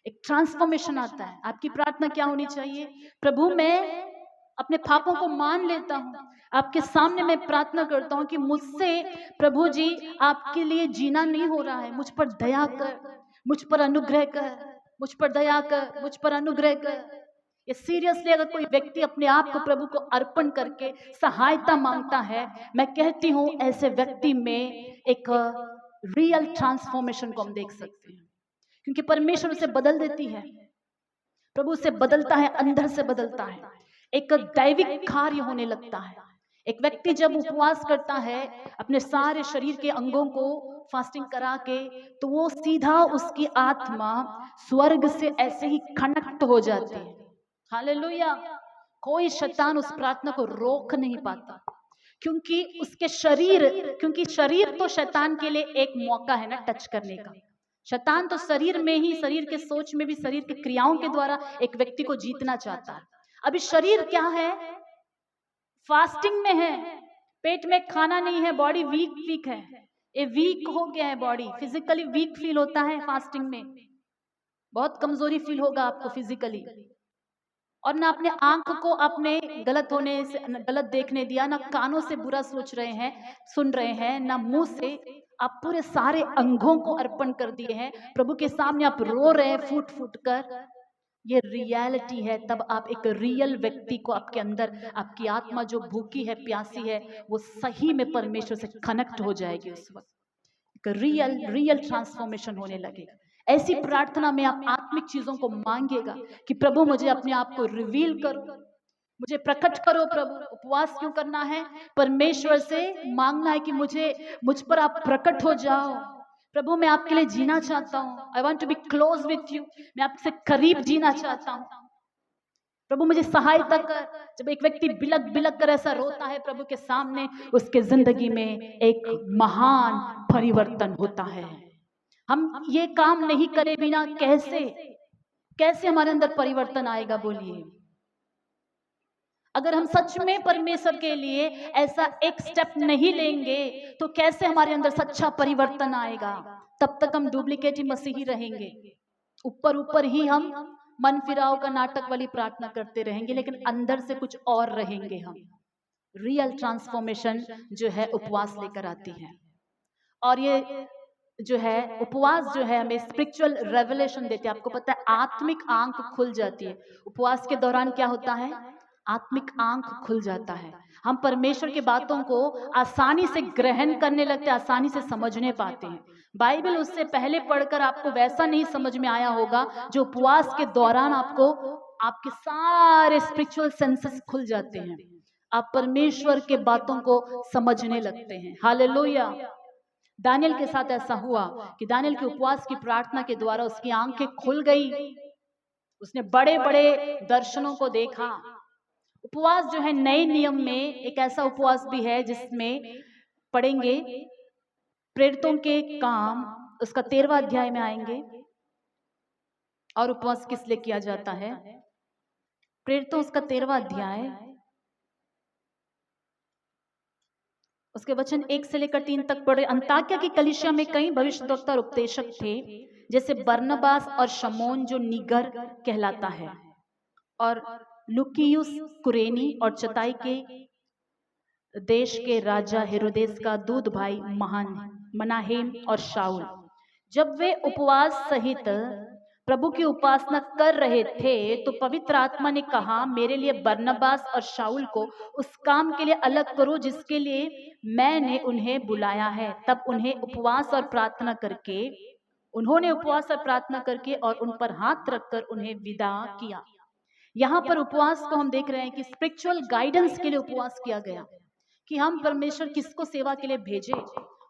एक ट्रांसफॉर्मेशन आता है। आपकी प्रार्थना क्या होनी चाहिए? प्रभु मैं अपने पापों को मान लेता हूँ, आपके सामने मैं प्रार्थना करता हूँ कि मुझसे प्रभु जी आपके लिए जीना नहीं हो रहा है, मुझ पर दया कर, मुझ पर अनुग्रह कर। मुझ पर दया कर, मुझ पर अनुग्रह कर। ये सीरियसली अगर कोई व्यक्ति अपने आप को प्रभु को अर्पण करके सहायता मांगता है, मैं कहती हूँ ऐसे व्यक्ति में एक रियल ट्रांसफॉर्मेशन को हम देख सकते हैं, क्योंकि परमेश्वर उसे बदल देती है। प्रभु उसे बदलता है, अंदर से बदलता है, एक दैविक कार्य होने लगता है। एक व्यक्ति जब उपवास करता है अपने सारे शरीर के अंगों को फास्टिंग करा के, तो वो सीधा उसकी आत्मा स्वर्ग से ऐसे ही कनेक्ट हो जाती है। हालेलुया। कोई शैतान उस प्रार्थना को रोक नहीं पाता, क्योंकि उसके शरीर, क्योंकि शरीर तो शैतान के लिए एक मौका है ना टच करने का। शैतान तो शरीर में ही, शरीर के सोच में भी, शरीर के क्रियाओं के द्वारा एक व्यक्ति को जीतना चाहता है। अभी शरीर क्या है, फास्टिंग में है, पेट में खाना नहीं है, बॉडी वीक वीक है, ये वीक हो गया है, बॉडी फिजिकली वीक फील होता है फास्टिंग में, बहुत कमजोरी फील होगा आपको फिजिकली। और ना अपने आंख को अपने गलत होने से, गलत देखने दिया, ना कानों से बुरा सोच रहे हैं, सुन रहे हैं, ना मुंह से, आप पूरे सारे अंगों को अर्पण कर दिए हैं प्रभु के सामने, आप रो रहे हैं फूट फूट कर। ये रियलिटी है। तब आप एक रियल व्यक्ति को, आपके अंदर आपकी आत्मा जो भूखी है, प्यासी है, वो सही में परमेश्वर से कनेक्ट हो जाएगी। उस वक्त एक रियल रियल ट्रांसफॉर्मेशन होने लगेगा। ऐसी प्रार्थना में आप आत्मिक चीजों को मांगेगा कि प्रभु मुझे अपने आप को रिवील करो, मुझे प्रकट करो। प्रभु उपवास क्यों करना है? परमेश्वर से मांगना है कि मुझ पर आप प्रकट हो जाओ। प्रभु मैं आपके लिए जीना चाहता हूँ, I want to be close with you, मैं आपसे करीब जीना चाहता हूँ। प्रभु मुझे सहायता कर। जब एक व्यक्ति बिलक बिलक कर ऐसा रोता है प्रभु के सामने, उसके जिंदगी में एक महान परिवर्तन होता है। हम ये काम नहीं करे बिना कैसे हमारे अंदर परिवर्तन आएगा? बोलिए। अगर हम सच में परमेश्वर के लिए ऐसा एक स्टेप नहीं लेंगे तो कैसे हमारे अंदर सच्चा परिवर्तन आएगा? तब तक हम डुप्लीकेट ही मसीही रहेंगे, ऊपर ऊपर ही हम मन फिराव का नाटक वाली प्रार्थना करते रहेंगे, लेकिन अंदर से कुछ और रहेंगे हम। रियल ट्रांसफॉर्मेशन जो है उपवास लेकर आती है। और ये जो है उपवास जो है हमें स्पिरिचुअल रेवलेशन देते हैं। आपको पता है आत्मिक आंख खुल जाती है उपवास के दौरान। क्या होता है? आत्मिक आंख खुल जाता है। हम परमेश्वर की बातों को आसानी से ग्रहण करने लगते हैं, आसानी से समझने पाते हैं। बाइबल उससे पहले पढ़कर आपको वैसा नहीं समझ में आया होगा जो उपवास के दौरान आपको, आपके सारे स्पिरिचुअल सेंसेस खुल जाते हैं, आप परमेश्वर के बातों को समझने लगते हैं। हालेलुया। दानियल के साथ ऐसा हुआ कि दानियल के उपवास की प्रार्थना के द्वारा उसकी आंखें खुल गई, उसने बड़े बड़े दर्शनों को देखा। उपवास जो है नए नियम में एक ऐसा उपवास भी है जिसमें पढ़ेंगे प्रेरितों के काम, उसका 13वां अध्याय में आएंगे। और उपवास किस लिए किया जाता है? प्रेरितों उसका 13वां अध्याय, उसके वचन 1 से लेकर 3 तक पढ़े। अंताकिया की कलीसिया में कई भविष्यद्वक्ता और उपदेशक थे, जैसे बरनबास और शमौन जो नीगर कहलाता है, और लुकियुस कुरेनी, और चताई के देश के राजा हेरोदेस का दूध भाई मनाहेम और शाऊल। जब वे उपवास सहित प्रभु की उपासना कर रहे थे तो पवित्र आत्मा ने कहा, मेरे लिए बरनबास और शाऊल को उस काम के लिए अलग करो जिसके लिए मैंने उन्हें बुलाया है। तब उन्होंने उपवास और प्रार्थना करके और उन पर हाथ रखकर उन्हें विदा किया। यहाँ पर उपवास को हम देख रहे हैं कि स्पिरिचुअल गाइडेंस के लिए उपवास किया गया, कि हम परमेश्वर किसको सेवा के लिए भेजे।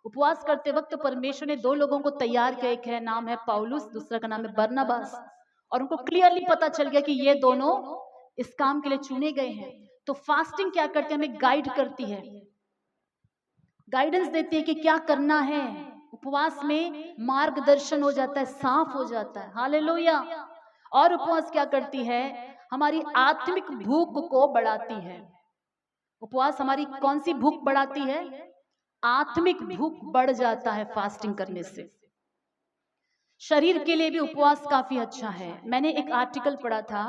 उपवास करते वक्त परमेश्वर ने 2 लोगों को तैयार किया, एक है नाम है पौलुस, दूसरा का नाम है बरनबास, और उनको क्लियरली पता चल गया कि ये दोनों इस काम के लिए चुने गए हैं। तो फास्टिंग क्या करते हैं? हमें गाइड करती है, गाइडेंस देती है कि क्या करना है। उपवास में मार्गदर्शन हो जाता है, साफ हो जाता है। हालेलुया। और उपवास क्या करती है? हमारी आत्मिक भूख को बढ़ाती है। उपवास हमारी कौन सी भूख बढ़ाती है? आत्मिक भूख बढ़ जाता है फास्टिंग करने से। शरीर के लिए भी उपवास काफी अच्छा है। मैंने एक आर्टिकल पढ़ा था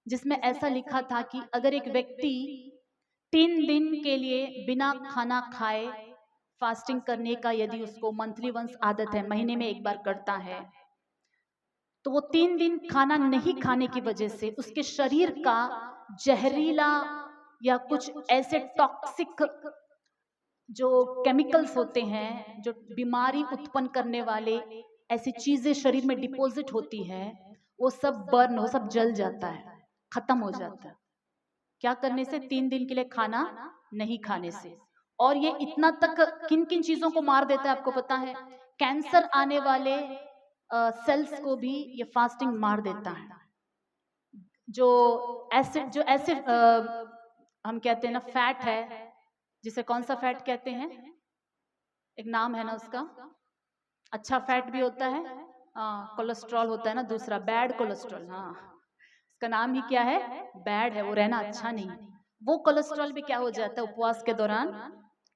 जिसमें ऐसा लिखा था कि अगर एक व्यक्ति 3 दिन के लिए बिना खाना खाए फास्टिंग करने का, यदि उसको मंथली वंस आदत है, महीने में एक बार करता है, तो वो 3 दिन खाना नहीं खाने की वजह से उसके शरीर का जहरीला या कुछ ऐसे टॉक्सिक जो केमिकल्स होते हैं, जो बीमारी उत्पन्न करने वाले ऐसी चीजें शरीर में डिपॉजिट होती है, वो सब बर्न हो, सब जल जाता है, खत्म हो जाता है। क्या करने से? 3 दिन के लिए खाना नहीं खाने से। और ये इतना तक किन किन चीजों को मार देता है आपको पता है? कैंसर आने वाले सेल्स को भी ये फास्टिंग मार देता है। जो एसिड हम कहते हैं ना, फैट है, जिसे कौन सा फैट कहते हैं? एक नाम है ना उसका, अच्छा फैट भी होता है, कोलेस्ट्रॉल होता है ना दूसरा, बैड कोलेस्ट्रॉल। हाँ, इसका नाम ही क्या है? बैड है, वो रहना अच्छा नहीं। वो कोलेस्ट्रॉल भी क्या हो जाता है उपवास के दौरान?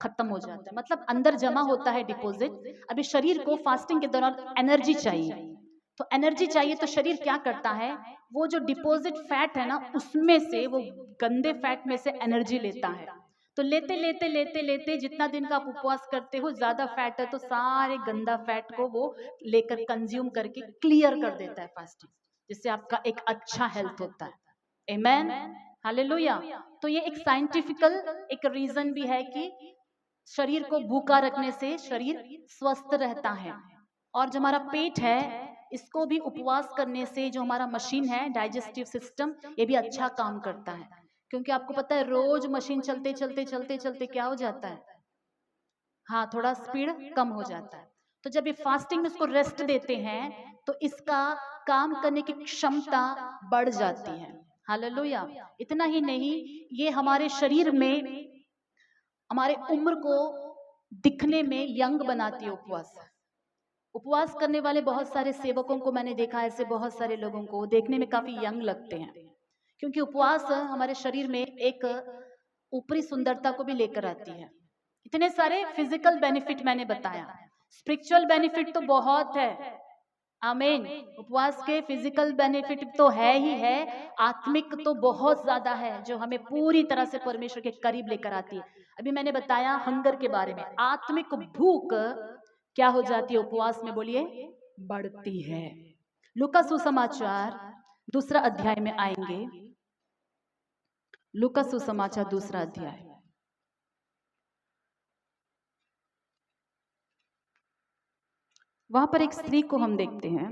खत्म हो जाता है। मतलब अंदर जमा होता है डिपॉजिट। अभी शरीर को फास्टिंग के दौरान एनर्जी चाहिए, तो एनर्जी चाहिए तो शरीर क्या करता है? वो जो डिपॉजिट फैट है ना, उसमें से, वो गंदे फैट में से एनर्जी लेता है। तो लेते लेते लेते लेते जितना दिन का आप उपवास करते हो, ज्यादा फैट है तो सारे गंदा फैट को वो लेकर कंज्यूम करके क्लियर कर देता है फास्टिंग, जिससे आपका एक अच्छा हेल्थ होता है। आमेन, हालेलुया। तो ये एक साइंटिफिकल एक रीजन भी है कि शरीर को भूखा रखने से शरीर स्वस्थ रहता है। और जो हमारा पेट है, इसको भी उपवास करने से जो हमारा मशीन है, डाइजेस्टिव सिस्टम, ये भी अच्छा काम करता है। क्योंकि आपको पता है रोज मशीन चलते चलते चलते चलते क्या हो जाता है? हाँ, थोड़ा स्पीड कम हो जाता है। तो जब ये फास्टिंग में इसको रेस्ट देते हैं तो इसका काम करने की क्षमता बढ़ जाती है। हालेलुया। इतना ही नहीं, ये हमारे शरीर में, हमारे उम्र को दिखने में यंग बनाती है उपवास। उपवास करने वाले बहुत सारे सेवकों को मैंने देखा है, ऐसे बहुत सारे लोगों को देखने में काफी यंग लगते हैं, क्योंकि उपवास हमारे शरीर में एक ऊपरी सुंदरता को भी लेकर आती है। इतने सारे फिजिकल बेनिफिट मैंने बताया, स्पिरिचुअल बेनिफिट तो बहुत है। आमीन। उपवास के फिजिकल बेनिफिट तो है ही है, आत्मिक तो बहुत ज्यादा है, जो हमें पूरी तरह से परमेश्वर के करीब लेकर आती है। अभी मैंने बताया हंगर के बारे में, आत्मिक भूख क्या हो जाती है उपवास में? बोलिए, बढ़ती है। लूका सुसमाचार 2 अध्याय में आएंगे। लूका सुसमाचार 2 अध्याय, वहां पर एक स्त्री को हम देखते हैं,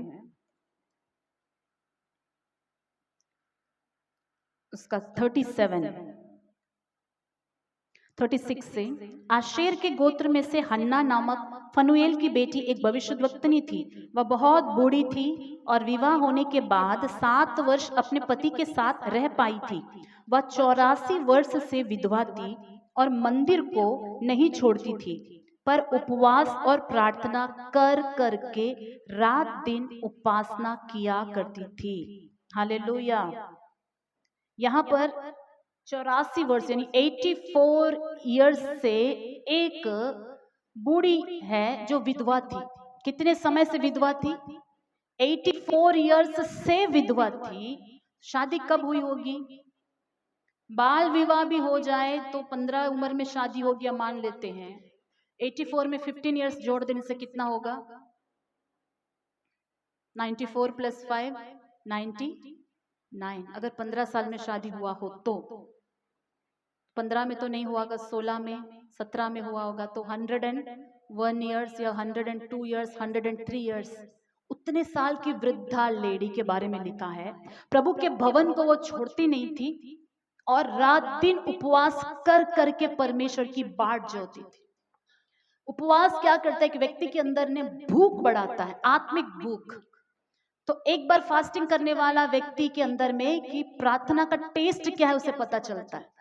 उसका 36 से, आशेर के गोत्र में से हन्ना नामक फनुएल की बेटी एक भविष्यद्वक्तनी थी। वह बहुत बूढ़ी थी और विवाह होने के बाद 7 वर्ष अपने पति के साथ रह पाई थी। वह 84 वर्ष से विधवा थी और मंदिर को नहीं छोड़ती थी, पर उपवास और प्रार्थना कर करके रात दिन उपासना किया करती थी। हालेलुया। यहाँ पर 84 वर्ष यानी 84 इयर्स से एक बूढ़ी है जो विधवा थी। कितने समय से विधवा थी? 84 इयर्स से विधवा थी। शादी कब हुई होगी? बाल विवाह भी हो जाए तो 15 उम्र में शादी हो गया मान लेते हैं। 84 में 15 इयर्स जोड़ देने से कितना होगा? 94 + 5 99। अगर 15 साल में शादी हुआ हो तो 15 में तो नहीं हुआ होगा, 16 में, 17 में हुआ होगा, तो 101 इयर्स या 102 इयर्स, 103 इयर्स, उतने साल की वृद्धा लेडी के बारे में लिखा है। प्रभु के भवन को वो छोड़ती नहीं थी और रात दिन उपवास कर करके परमेश्वर की बाट जोती थी। उपवास क्या करता है कि व्यक्ति के अंदर ने भूख बढ़ाता है, आत्मिक भूख। तो एक बार फास्टिंग करने वाला व्यक्ति के अंदर में कि प्रार्थना का टेस्ट क्या है उसे पता चलता है,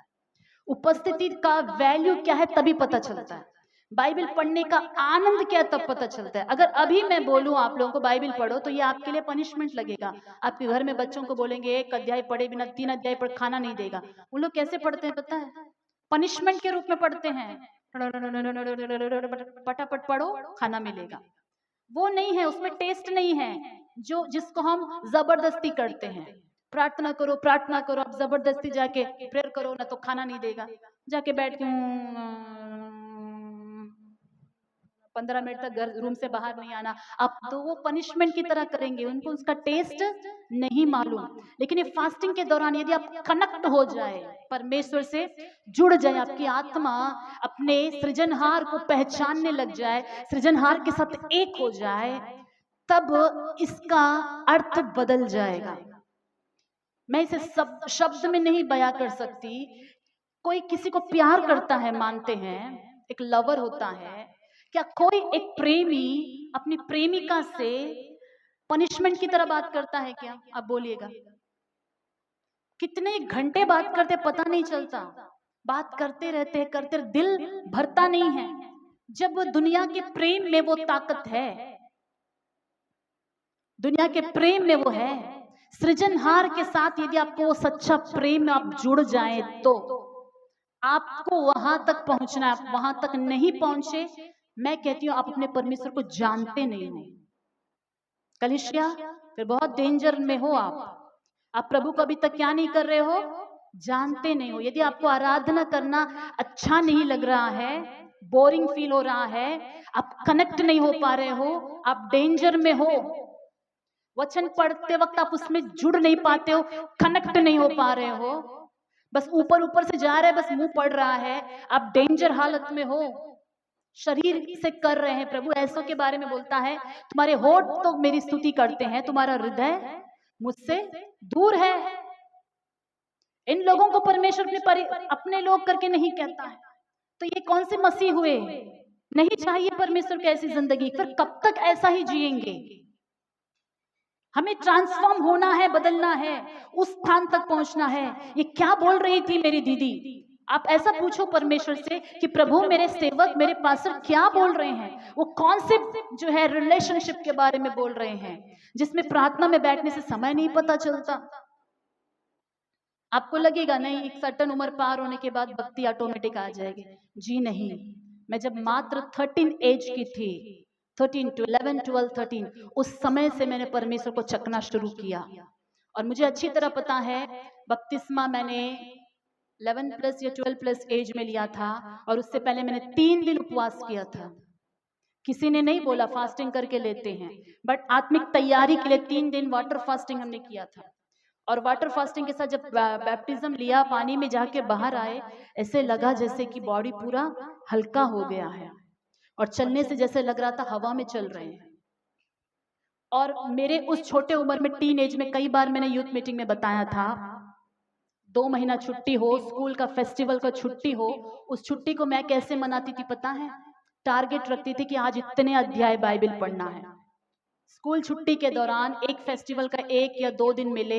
उपस्थिति का वैल्यू क्या है तभी पता चलता है, बाइबल पढ़ने का आनंद क्या है तब पता चलता है। अगर अभी मैं बोलूं आप लोगों को बाइबल पढ़ो तो ये आपके लिए पनिशमेंट लगेगा। आपके घर में बच्चों को बोलेंगे 1 अध्याय पढ़े बिना 3 अध्याय पढ़ खाना नहीं देगा। उन लोग कैसे पढ़ते हैं पता है? पनिशमेंट के रूप में पढ़ते हैं, फटाफट पढ़ो खाना मिलेगा। वो नहीं है, उसमें टेस्ट नहीं है, जो जिसको हम जबरदस्ती करते हैं। प्रार्थना करो प्रार्थना करो, अब जबरदस्ती जाके प्रेयर करो ना तो खाना नहीं देगा, जाके बैठ के 15 मिनट तक घर रूम से बाहर नहीं आना, अब तो वो पनिशमेंट की तरह करेंगे, उनको उसका टेस्ट नहीं मालूम। लेकिन ये फास्टिंग के दौरान यदि आप कनेक्ट हो जाए, परमेश्वर से जुड़ जाए, आपकी आत्मा अपने सृजनहार को पहचानने लग जाए, सृजनहार के साथ एक हो जाए, तब इसका अर्थ बदल जाएगा। मैं इसे शब्द में नहीं बयां कर सकती। कोई किसी को प्यार करता है, मानते हैं, एक लवर होता है, क्या कोई एक प्रेमी अपनी प्रेमिका से पनिशमेंट की तरह बात करता है क्या? आप बोलिएगा। कितने घंटे बात करते पता नहीं चलता, बात करते रहते दिल भरता नहीं है। जब दुनिया के प्रेम में वो ताकत है, दुनिया के प्रेम में वो है, सृजनहार के साथ यदि आपको वो सच्चा प्रेम में आप जुड़ जाएं, तो आपको वहां तक पहुंचना है। आप वहां तक नहीं पहुंचे, मैं कहती हूं आप अपने परमेश्वर को जानते नहीं हो। कलिसिया, फिर बहुत डेंजर में हो आप प्रभु को अभी तक क्या नहीं कर रहे हो, जानते नहीं हो। यदि आपको आराधना करना अच्छा नहीं लग रहा है, बोरिंग फील हो रहा है, आप कनेक्ट नहीं हो पा रहे हो, आप डेंजर में हो। वचन पढ़ते वक्त आप उसमें जुड़ नहीं पाते हो, कनेक्ट नहीं हो पा रहे हो, बस ऊपर ऊपर से जा रहे हैं, बस मुंह पढ़ रहा है, आप डेंजर हालत में हो, शरीर से कर रहे हैं। प्रभु ऐसों के बारे में बोलता है, तुम्हारे होठ तो मेरी स्तुति करते हैं, तुम्हारा हृदय मुझसे दूर है। इन लोगों को परमेश्वर अपने लोग करके नहीं कहता है, तो ये कौन से मसीह हुए? नहीं चाहिए परमेश्वर की ऐसी जिंदगी। फिर कब तक ऐसा ही जिएंगे? हमें ट्रांसफॉर्म होना है, बदलना है, उस स्थान तक पहुंचना है। ये क्या बोल रही थी मेरी दीदी? आप ऐसा पूछो परमेश्वर से कि प्रभु मेरे सेवक, मेरे पास्टर क्या बोल रहे हैं, वो कौन से जो है रिलेशनशिप के बारे में बोल रहे हैं, जिसमें प्रार्थना में बैठने से समय नहीं पता चलता। आपको लगेगा नहीं एक सर्टन उम्र पार होने के बाद भक्ति ऑटोमेटिक आ जाएगी। जी नहीं, मैं जब मात्र 13 एज की थी, 13 to 11 12 13, उस समय से मैंने परमेश्वर को चखना शुरू किया। और मुझे अच्छी तरह पता है, बपतिस्मा मैंने 11 प्लस या 12 प्लस एज में लिया था, और उससे पहले मैंने 3 दिन उपवास किया था। किसी ने नहीं बोला फास्टिंग करके लेते हैं, बट आत्मिक तैयारी के लिए 3 दिन वाटर फास्टिंग हमने किया था। और वाटर फास्टिंग के साथ जब बैप्टिज्म लिया, पानी में जाके बाहर आए, ऐसे लगा जैसे कि बॉडी पूरा हल्का हो गया है, और चलने से जैसे लग रहा था हवा में चल रहे हैं। और मेरे उस छोटे उम्र में, टीन एज में, कई बार मैंने यूथ मीटिंग में बताया था, 2 महीना छुट्टी हो, स्कूल का फेस्टिवल का छुट्टी हो, उस छुट्टी को मैं कैसे मनाती थी पता है? टारगेट रखती थी कि आज इतने अध्याय बाइबल पढ़ना है। स्कूल छुट्टी के दौरान एक फेस्टिवल का 1 या 2 दिन मिले,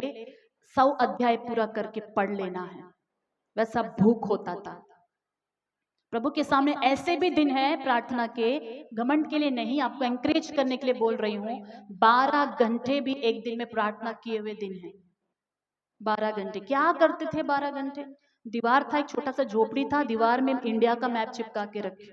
100 अध्याय पूरा करके पढ़ लेना है। वैसा भूख होता था। प्रभु के सामने ऐसे भी दिन है प्रार्थना के, घमंड के लिए नहीं, आपको एंकरेज करने के लिए बोल रही हूँ, 12 घंटे भी एक दिन में प्रार्थना किए हुए दिन है। 12 घंटे क्या करते थे? 12 घंटे दीवार था, एक छोटा सा झोपड़ी था, दीवार में इंडिया का मैप चिपका के रखे,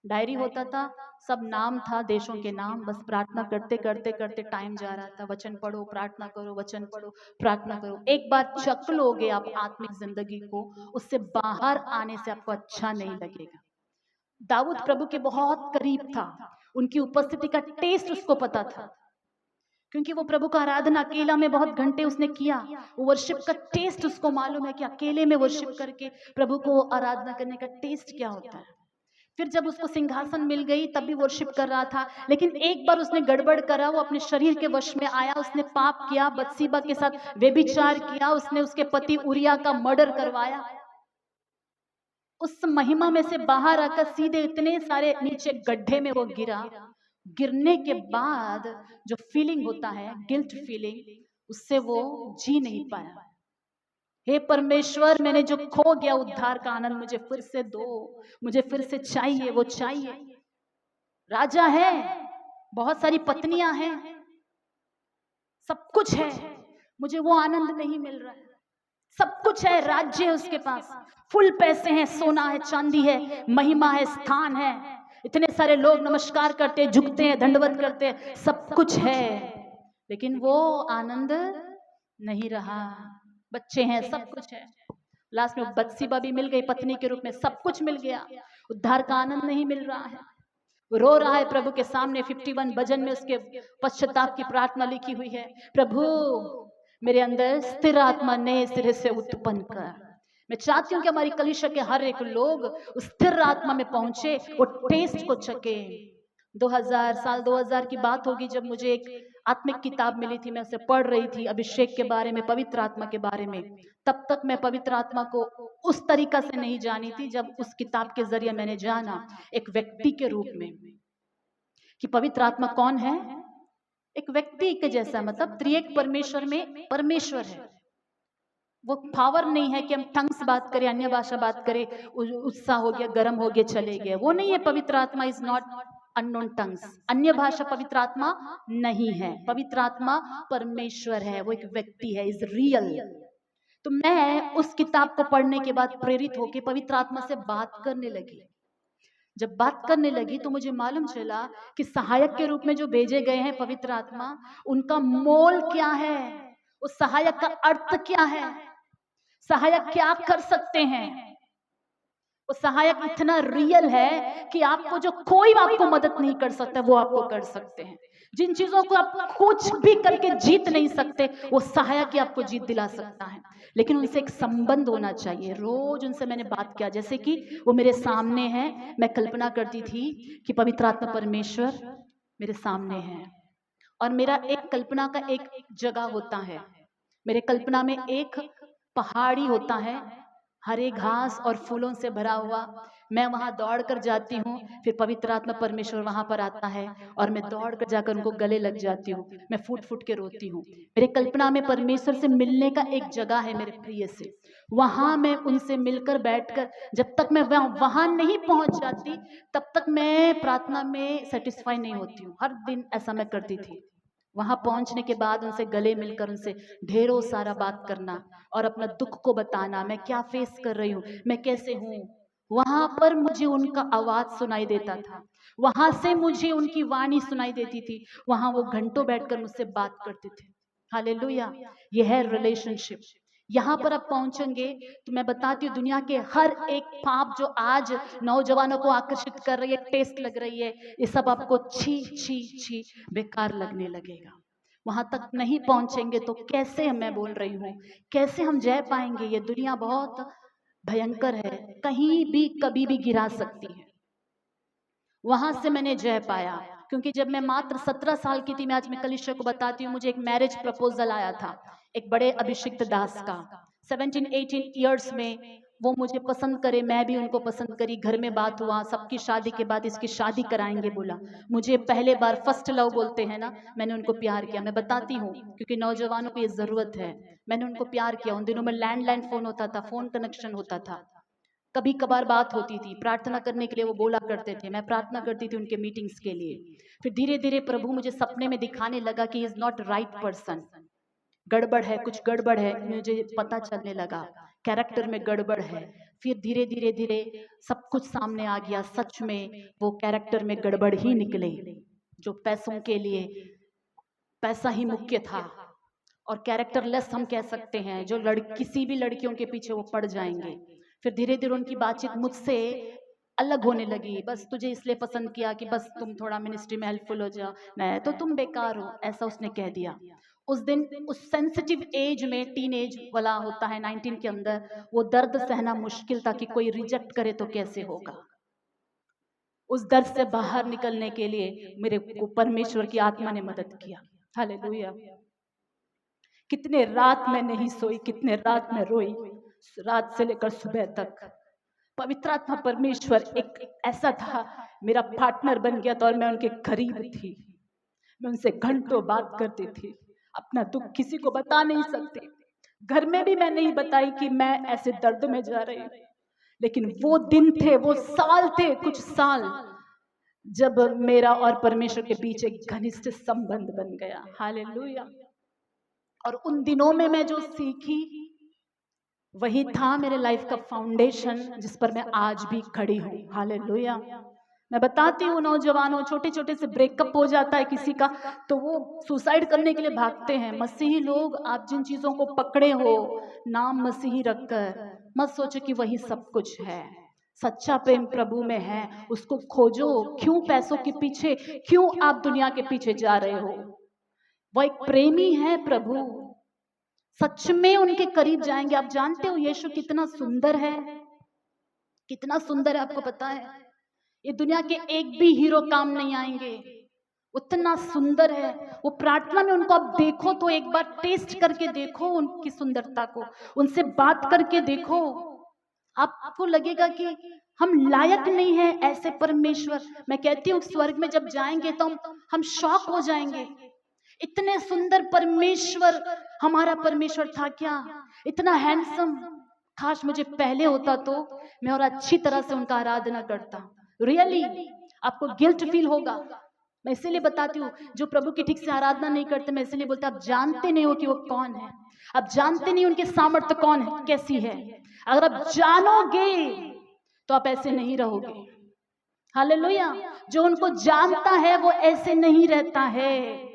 डायरी होता था, सब नाम था, देशों के नाम, बस प्रार्थना करते करते करते टाइम जा रहा था। वचन पढ़ो, प्रार्थना करो, वचन पढ़ो, प्रार्थना करो। एक बार चख लोगे आप आत्मिक जिंदगी को, उससे बाहर आने से आपको अच्छा नहीं लगेगा। दाऊद प्रभु के बहुत करीब था, उनकी उपस्थिति का टेस्ट उसको पता था, क्योंकि वो प्रभु का आराधना अकेला में बहुत घंटे उसने किया। वो वर्शिप का टेस्ट उसको मालूम है कि अकेले में वर्शिप करके प्रभु को आराधना करने का टेस्ट क्या होता है। फिर जब उसको सिंहासन मिल गई तब भी वर्शिप कर रहा था, लेकिन एक बार उसने गड़बड़ करा, वो अपने शरीर के वश में आया, उसने पाप किया, बत्सीबा के साथ व्यभिचार किया, उसने उसके पति उरिया का मर्डर करवाया। उस महिमा में से बाहर आकर सीधे इतने सारे नीचे गड्ढे में वो गिरा। गिरने के बाद जो फीलिंग होता है, गिल्ट फीलिंग, उससे वो जी नहीं पाया। हे परमेश्वर, मैंने जो खो गया उद्धार का आनंद मुझे फिर से दो, मुझे फिर से चाहिए, वो चाहिए। राजा है, बहुत सारी पत्नियां हैं, सब कुछ है, मुझे वो आनंद नहीं मिल रहा है। सब कुछ है, राज्य है उसके पास, फुल पैसे हैं, सोना है, चांदी है, महिमा है, स्थान है, इतने सारे लोग नमस्कार करते, झुकते हैं, दंडवत करते हैं, सब कुछ है, लेकिन वो आनंद नहीं रहा। बच्चे हैं, सब कुछ है, लास्ट में बत्सीबा भी मिल गई पत्नी के रूप में, सब कुछ मिल गया, उद्धार का आनंद नहीं मिल रहा है। वो रो रहा है प्रभु के सामने। 51 भजन में उसके पश्चाताप की प्रार्थना लिखी हुई है, प्रभु मेरे अंदर स्थिर आत्मा नए सिरे से उत्पन्न कर। मैं चाहती हूँ कि हमारी कलीसिया के हर एक लोग उस स्थिर आत्मा में पहुंचे, वो टेस्ट को चखे। 2000 की बात होगी जब मुझे एक आत्मिक किताब मिली थी, मैं उसे पढ़ रही थी अभिषेक के बारे में, पवित्र आत्मा के बारे में। तब तक मैं पवित्र आत्मा को उस तरीका से नहीं जानी थी, जब उस किताब के जरिए मैंने जाना एक व्यक्ति के रूप में कि पवित्र आत्मा कौन है। एक व्यक्ति के जैसा, मतलब त्रिएक परमेश्वर में परमेश्वर है। वो पावर नहीं है कि हम टंग्स बात करें, अन्य भाषा बात करें, उत्साह हो गया, गर्म हो गया, चले गए, वो नहीं है। पवित्र आत्मा इज नॉट अननोन टंग्स। अन्य भाषा पवित्र आत्मा नहीं है। पवित्र आत्मा परमेश्वर है, वो एक व्यक्ति है, इज रियल। तो मैं उस किताब को पढ़ने के बाद प्रेरित होकर पवित्र आत्मा से बात करने लगी। जब बात करने लगी तो मुझे मालूम चला कि सहायक के रूप में जो भेजे गए हैं पवित्र आत्मा, उनका मोल क्या है, उस सहायक का अर्थ क्या है, सहायक क्या कर सकते हैं। वो सहायक इतना रियल है कि आपको जो कोई आपको मदद नहीं कर सकता, वो आपको कर सकते हैं। जिन चीजों को आप कुछ भी करके जीत नहीं सकते, वो सहायक ही आपको जीत दिला सकता है। लेकिन उनसे एक संबंध होना चाहिए। रोज उनसे मैंने बात किया, जैसे कि वो मेरे सामने है, मैं कल्पना करती थी कि पवित्र आत्मा परमेश्वर मेरे सामने है, और मेरा एक कल्पना का एक जगह होता है। मेरे कल्पना में एक पहाड़ी होता है, हरे घास और फूलों से भरा हुआ। मैं वहां दौड़ कर जाती हूँ, फिर पवित्र आत्मा परमेश्वर वहां पर आता है और मैं दौड़ कर जाकर उनको गले लग जाती हूँ। मैं फूट फूट के रोती हूँ। मेरे कल्पना में परमेश्वर से मिलने का एक जगह है मेरे प्रिय से, वहां मैं उनसे मिलकर बैठकर, जब तक मैं वहां नहीं पहुंच जाती तब तक मैं प्रार्थना में सेटिस्फाई नहीं होती हूँ। हर दिन ऐसा मैं करती थी। वहां पहुंचने के बाद उनसे गले मिलकर उनसे ढेरों सारा बात करना और अपना दुख को बताना, मैं क्या फेस कर रही हूँ, मैं कैसे हूँ। वहां पर मुझे उनका आवाज सुनाई देता था, वहां से मुझे उनकी वाणी सुनाई देती थी। वहां वो घंटों बैठकर मुझसे बात करते थे। हालेलुया, यह है रिलेशनशिप। यहाँ पर आप पहुंचेंगे तो मैं बताती हूँ, दुनिया के हर एक पाप जो आज नौजवानों को आकर्षित कर रही है, टेस्ट लग रही है, ये सब आपको छी छी छी बेकार लगने लगेगा। वहां तक नहीं पहुंचेंगे तो कैसे, मैं बोल रही हूँ, कैसे हम जय पाएंगे। ये दुनिया बहुत भयंकर है, कहीं भी कभी भी गिरा सकती है। वहां से मैंने जय पाया, क्योंकि जब मैं मात्र 17 साल की थी, मैं आज मैं कलीसिया को बताती हूँ, मुझे एक मैरिज प्रपोजल आया था एक बड़े अभिषिक्त दास का। 17-18 ईयर्स में वो मुझे पसंद करे, मैं भी उनको पसंद करी। घर में बात हुआ, सबकी शादी के बाद इसकी शादी कराएंगे बोला। मुझे पहले बार, फर्स्ट लव बोलते हैं ना, मैंने उनको प्यार किया। मैं बताती हूँ क्योंकि नौजवानों को ये जरूरत है। मैंने उनको प्यार किया। उन दिनों में लैंडलाइन फोन होता था, फोन कनेक्शन होता था, कभी कभार बात होती थी। प्रार्थना करने के लिए वो बोला करते थे, मैं प्रार्थना करती थी उनके मीटिंग्स के लिए। फिर धीरे धीरे प्रभु मुझे सपने में दिखाने लगा कि इज नॉट राइट पर्सन, गड़बड़ है, कुछ गड़बड़ है, मुझे पता चलने लगा कैरेक्टर में गड़बड़ है। फिर धीरे धीरे धीरे सब कुछ सामने आ गया, सच में वो कैरेक्टर में गड़बड़ ही निकले। जो पैसों के लिए, पैसा ही मुख्य था, और कैरेक्टरलेस हम कह सकते हैं, जो किसी भी लड़कियों के पीछे वो पड़ जाएंगे। फिर धीरे धीरे उनकी बातचीत मुझसे अलग होने लगी। बस तुझे इसलिए पसंद किया कि बस तुम थोड़ा मिनिस्ट्री में हेल्पफुल हो जाओ, नहीं तो तुम बेकार हो, ऐसा उसने कह दिया। उस दिन उस सेंसिटिव एज में, टीन एज वाला होता है 19 के अंदर, वो दर्द सहना मुश्किल था कि कोई रिजेक्ट करे तो कैसे होगा। उस दर्द से बाहर निकलने के लिए मेरे को परमेश्वर की आत्मा ने मदद किया। हालेलुया। कितने रात में नहीं सोई, कितने रात में रोई, रात से लेकर सुबह तक। पवित्र आत्मा परमेश्वर एक ऐसा था, मेरा पार्टनर बन गया था और मैं उनके करीब थी। मैं उनसे घंटों बात करती थी, अपना दुख किसी को बता नहीं सकती। घर में भी मैं नहीं बताई कि मैं ऐसे दर्द में जा रही हूँ। लेकिन वो दिन थे, वो साल थे, कुछ साल, जब मेरा और परमेश्वर के बीच एक घनिष्ठ संबंध बन गया। हालेलुया। और उन दिनों में मैं जो सीखी वही था मेरे लाइफ का फाउंडेशन, जिस पर मैं आज भी खड़ी हूँ। हालेलुया। मैं बताती हूँ नौजवानों, छोटे छोटे से ब्रेकअप हो जाता है किसी का तो वो सुसाइड करने के लिए भागते हैं। मसीही लोग, आप जिन चीजों को पकड़े हो नाम मसीही रखकर, मत सोचो कि वही सब कुछ है। सच्चा प्रेम प्रभु में है, उसको खोजो। क्यों पैसों के पीछे, क्यों आप दुनिया के पीछे जा रहे हो? वो एक प्रेमी है प्रभु, सच में उनके करीब जाएंगे। आप जानते हो यीशु कितना सुंदर है, कितना सुंदर है, आपको पता है? ये दुनिया के एक भी हीरो काम नहीं आएंगे, उतना सुंदर है वो। प्रार्थना में उनको आप देखो तो एक बार टेस्ट करके देखो उनकी सुंदरता को, उनसे बात करके देखो, आपको लगेगा कि हम लायक नहीं है ऐसे परमेश्वर। मैं कहती हूँ स्वर्ग में जब जाएंगे तो हम शॉक हो जाएंगे, इतने सुंदर परमेश्वर हमारा परमेश्वर था क्या, इतना हैंडसम। काश मुझे पहले होता तो मैं और अच्छी तरह से उनका आराधना करता। रियली आपको गिल्ट फील होगा। मैं इसीलिए बताती हूँ, जो प्रभु की ठीक से आराधना नहीं करते, मैं इसीलिए बोलता आप जानते नहीं हो कि वो कौन है, आप जानते नहीं उनके सामर्थ्य कौन है, कैसी है। अगर आप जानोगे तो आप ऐसे नहीं रहोगे। हालेलुया। जो उनको जानता है वो ऐसे नहीं रहता है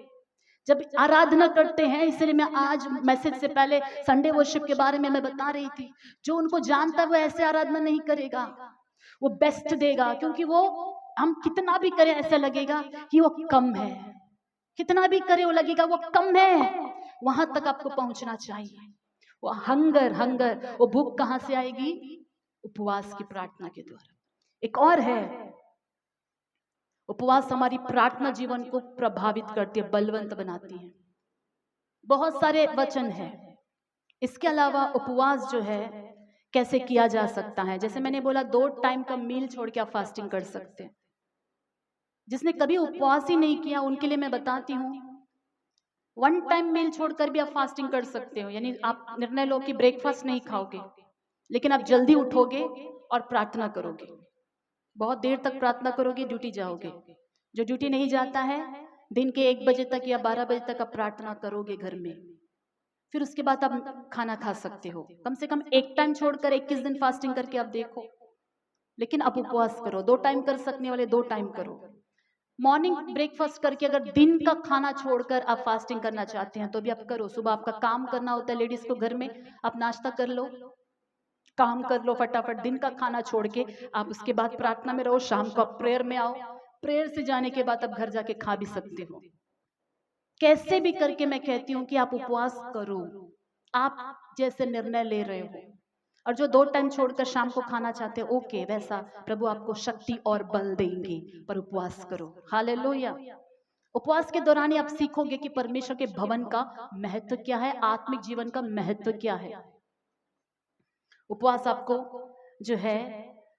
जब आराधना करते हैं। इसलिए मैं आज मैसेज से पहले संडे वर्शिप के बारे में मैं बता रही थी, जो उनको जानता है वो ऐसे आराधना नहीं करेगा, वो बेस्ट देगा। क्योंकि वो हम कितना भी करें ऐसा लगेगा कि वो कम है, कितना भी करे वो लगेगा वो कम है। वहां तक आपको पहुंचना चाहिए। वो हंगर वो भूख कहां से आएगी? उपवास की प्रार्थना के द्वारा। एक और है, उपवास हमारी प्रार्थना जीवन को प्रभावित करती है, बलवंत बनाती है। बहुत सारे वचन है। इसके अलावा उपवास जो है कैसे किया जा सकता है, जैसे मैंने बोला 2 टाइम का मील छोड़ के आप फास्टिंग कर सकते हैं। जिसने कभी उपवास ही नहीं किया उनके लिए मैं बताती हूँ, 1 टाइम मील छोड़कर भी आप फास्टिंग कर सकते हो। यानी आप निर्णय लो कि ब्रेकफास्ट नहीं खाओगे, लेकिन आप जल्दी उठोगे और प्रार्थना करोगे, बहुत देर तक प्रार्थना करोगे, ड्यूटी जाओगे। जो ड्यूटी नहीं जाता है, दिन के 1 बजे तक या 12 बजे तक आप प्रार्थना करोगे घर में, फिर उसके बाद आप खाना खा सकते हो। कम से कम 1 टाइम छोड़कर 21 दिन फास्टिंग करके आप देखो। लेकिन आप उपवास करो, 2 टाइम कर सकने वाले 2 टाइम करो। मॉर्निंग ब्रेकफास्ट करके अगर दिन का खाना छोड़कर आप फास्टिंग करना चाहते हैं तो भी आप करो। सुबह आपका काम करना होता है लेडीज को घर में, आप नाश्ता कर लो, काम कर लो फटाफट, दिन का खाना छोड़ के आप उसके बाद प्रार्थना में रहो। शाम को आप प्रेयर में आओ, प्रेयर से जाने के बाद आप घर जाके खा भी सकते हो। कैसे भी करके मैं कहती हूँ कि आप उपवास करो, आप जैसे निर्णय ले रहे हो। और जो 2 टाइम छोड़कर शाम को खाना चाहते हो, ओके, वैसा प्रभु आपको शक्ति और बल देंगे, पर उपवास करो। हालेलुया। उपवास के दौरान ही आप सीखोगे कि परमेश्वर के भवन का महत्व क्या है, आत्मिक जीवन का महत्व क्या है। उपवास आपको जो है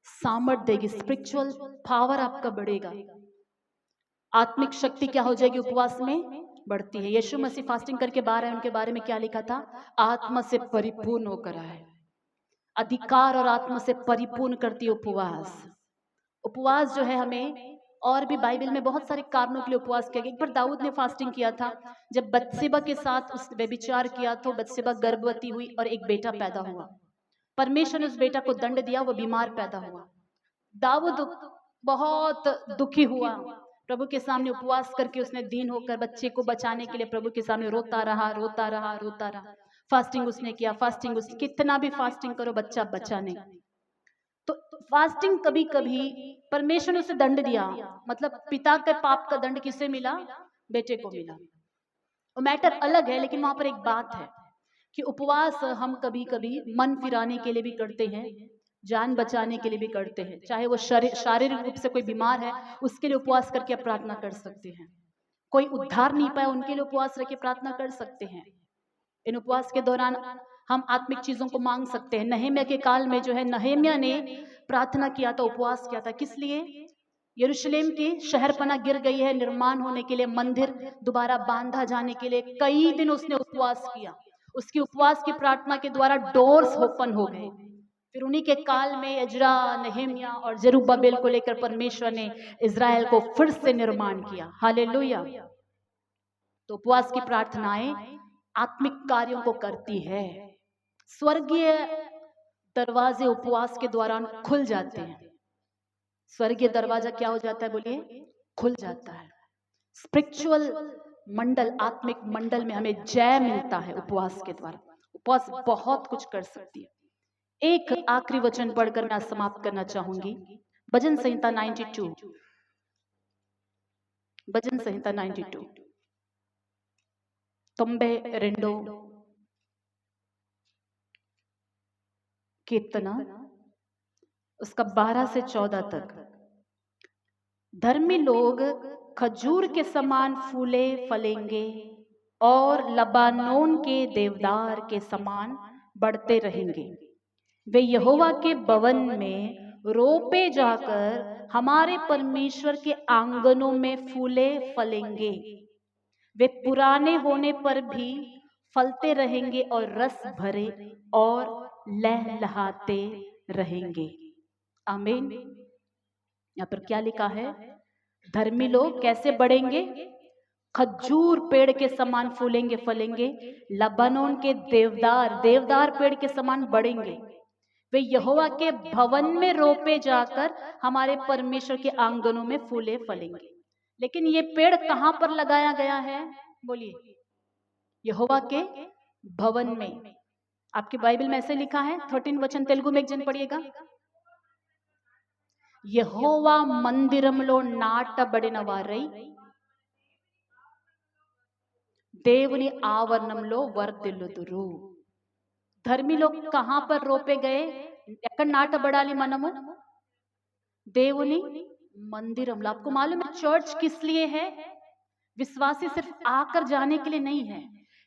सामर्थ देगी, स्पिरिचुअल पावर आपका बढ़ेगा, आत्मिक शक्ति क्या हो जाएगी उपवास में? बढ़ती है। यीशु मसीह फास्टिंग करके बाहर आए, उनके बारे में क्या लिखा था? आत्मा से परिपूर्ण होकर आए। अधिकार और आत्मा से परिपूर्ण करती है उपवास। उपवास जो है हमें, और भी बाइबल में बहुत सारे कारणों के लिए उपवास किया गया। एक बार दाऊद ने फास्टिंग किया था, जब बत्सेबा के साथ उस व्यभिचार किया तो बत्सेबा गर्भवती हुई और एक बेटा पैदा हुआ। परमेश्वर ने उस बेटा को दंड दिया, वो बीमार पैदा हुआ। दाऊद बहुत दुखी हुआ, प्रभु के सामने उपवास करके उसने दीन होकर बच्चे को बचाने के लिए प्रभु के सामने रोता रहा, रोता रहा, रोता रहा। फास्टिंग उसने किया, फास्टिंग उसने, कितना भी फास्टिंग करो बच्चा बचा नहीं। तो फास्टिंग कभी कभी परमेश्वर ने उसे दंड दिया, मतलब पिता के पाप का दंड किसे मिला? बेटे को मिला। वो मैटर अलग है, लेकिन वहां पर एक बात है कि उपवास हम कभी कभी मन फिराने के लिए भी करते हैं, जान बचाने के लिए भी करते हैं। चाहे वो शारीरिक रूप से कोई बीमार है, उसके लिए उपवास करके आप प्रार्थना कर सकते हैं। कोई उद्धार नहीं पाया, उनके लिए उपवास रख के प्रार्थना कर सकते हैं। इन उपवास के दौरान हम आत्मिक चीजों को मांग सकते हैं। नहेम्या के काल में जो है, नहेम्या ने प्रार्थना किया था, उपवास किया था। किस लिए? यरूशलेम की शहरपना गिर गई है, निर्माण होने के लिए, मंदिर दोबारा बांधा जाने के लिए कई दिन उसने उपवास किया। उसकी उपवास की प्रार्थना के द्वारा डोर्स ओपन हो गए। फिर उन्हीं के काल में एजरा, नहेम्या और जरुब्बाबेल को लेकर परमेश्वर ने इजराइल को फिर से निर्माण किया। हालेलुया। तो उपवास की प्रार्थनाएं आत्मिक कार्यों को करती है। स्वर्गीय दरवाजे उपवास के दौरान खुल जाते हैं। स्वर्गीय दरवाजा क्या हो जाता है? बोलिए, खुल जाता है। स्पिरिचुअल मंडल, आत्मिक मंडल में हमें जय मिलता है उपवास के द्वारा। उपवास बहुत कुछ कर सकती है। एक आखिरी वचन पढ़कर मैं समाप्त करना चाहूंगी। भजन संहिता 92, भजन संहिता 92 92 कीर्तना उसका 12 से 14 तक। धर्मी लोग खजूर के समान फूले फलेंगे और लबानोन के देवदार के समान बढ़ते रहेंगे। वे यहोवा के भवन में रोपे जाकर हमारे परमेश्वर के आंगनों में फूले फलेंगे। वे पुराने होने पर भी फलते रहेंगे और रस भरे और लहलहाते रहेंगे। आमीन। यहाँ पर क्या लिखा है? धर्मी लोग कैसे बढ़ेंगे? खजूर पेड़ के समान फूलेंगे फलेंगे, लबानोन के देवदार पेड़ के समान बढ़ेंगे। वे यहोवा के भवन में रोपे जाकर हमारे परमेश्वर के आंगनों में फूले फलेंगे। लेकिन ये पेड़ कहां पर लगाया गया है? बोलिए। यहोवा के भवन में। आपकी बाइबल में ऐसे लिखा है, 13 वचन तेलुगु में एक जन पढ़िएगा। యెహోవా మందిరంలో నాటబడిన వారై దేవుని ఆవరణంలో వర్ధిల్లుదురు। धर्मी लोग कहां पर रोपे गए? ఎక్కడ నాటబడాలి మనము? దేవుని मंदिरम। आपको मालूम है चर्च किस लिए है? विश्वासी सिर्फ आकर जाने के लिए नहीं है।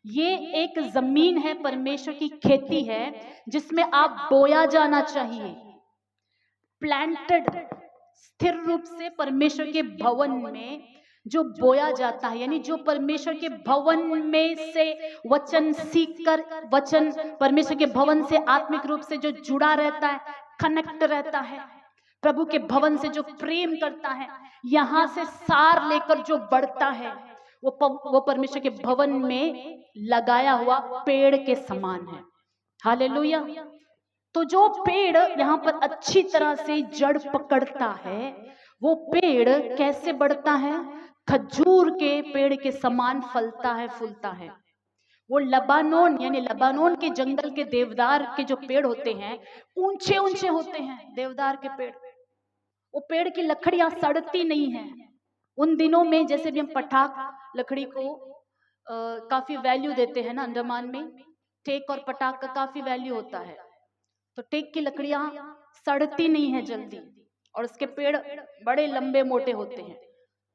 ये एक जमीन है, परमेश्वर की खेती है जिसमें आप बोया जाना चाहिए। प्लांटेड, स्थिर रूप से परमेश्वर के भवन में जो बोया जाता है, यानी जो परमेश्वर के भवन में से वचन सीखकर, वचन परमेश्वर के भवन से आत्मिक रूप से जो जुड़ा रहता है, कनेक्ट रहता है, प्रभु के भवन से जो प्रेम करता है, यहां से सार लेकर जो बढ़ता है, वो परमेश्वर के भवन में लगाया हुआ पेड़ के समान है। हालेलुया। तो जो पेड़ यहाँ पर अच्छी तरह से जड़ पकड़ता है, वो पेड़ कैसे बढ़ता है? खजूर के पेड़ के समान फलता है, फूलता है। वो लबानोन, यानी लबानोन के जंगल के देवदार के जो पेड़ होते हैं, ऊंचे ऊंचे होते हैं देवदार के पेड़। वो पेड़ की लकड़ियां सड़ती नहीं है। उन दिनों में जैसे भी हम पटाक लकड़ी को काफी वैल्यू देते हैं ना, अंडमान में टेक और पटाक का काफी वैल्यू होता है। तो टेक की लकड़ियां सड़ती नहीं है जल्दी, और उसके पेड़ बड़े लंबे मोटे होते हैं।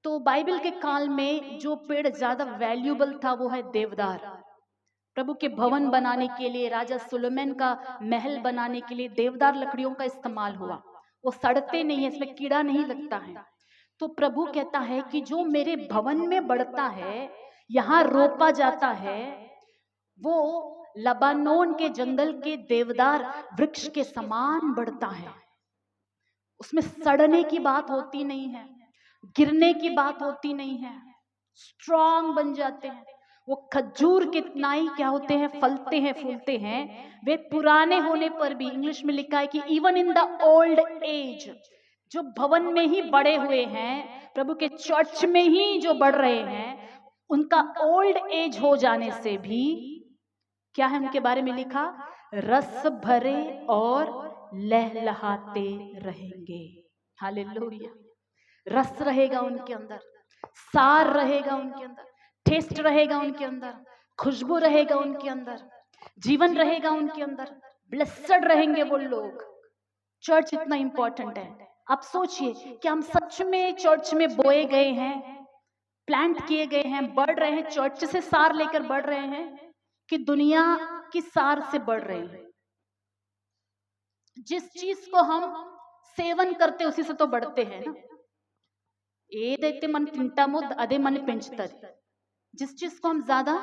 तो बाइबल के काल में जो पेड़ ज्यादा वैल्यूबल था वो है देवदार। प्रभु के भवन बनाने के लिए, राजा सुलेमान का महल बनाने के लिए देवदार लकड़ियों का इस्तेमाल हुआ। वो सड़ते नहीं है, इसमें कीड़ा नहीं लगता है। तो प्रभु कहता है कि जो मेरे भवन में बढ़ता है, यहाँ रोपा जाता है, वो लबानोन के जंगल के देवदार वृक्ष के समान बढ़ता है। उसमें सड़ने की बात होती नहीं है, गिरने की बात होती नहीं है, स्ट्रांग बन जाते हैं। वो खजूर कितना ही क्या होते हैं? फलते हैं, फूलते हैं। वे पुराने होने पर भी, इंग्लिश में लिखा है कि even in the old age, जो भवन में ही बड़े हुए हैं, प्रभु के चर्च में ही जो बढ़ रहे हैं, उनका ओल्ड एज हो जाने से भी क्या है उनके बारे में लिखा? रस भरे और लहलहाते रहेंगे। हालेलुया। रस रहेगा उनके अंदर, सार रहेगा उनके अंदर, टेस्ट रहेगा उनके अंदर, खुशबू रहेगा उनके अंदर, जीवन रहेगा उनके अंदर। ब्लेस्ड रहेंगे वो लोग। चर्च इतना इंपॉर्टेंट है। आप सोचिए कि हम सच में चर्च में बोए गए हैं, प्लांट किए गए हैं, बढ़ रहे हैं, चर्च से सार लेकर बढ़ रहे हैं, कि दुनिया की सार से बढ़ रहे हैं। जिस चीज को हम सेवन करते उसी से तो बढ़ते हैं ना। ఏదైతే మనం తింటామో అదే మనం పెంచుతుంది। जिस चीज को हम ज्यादा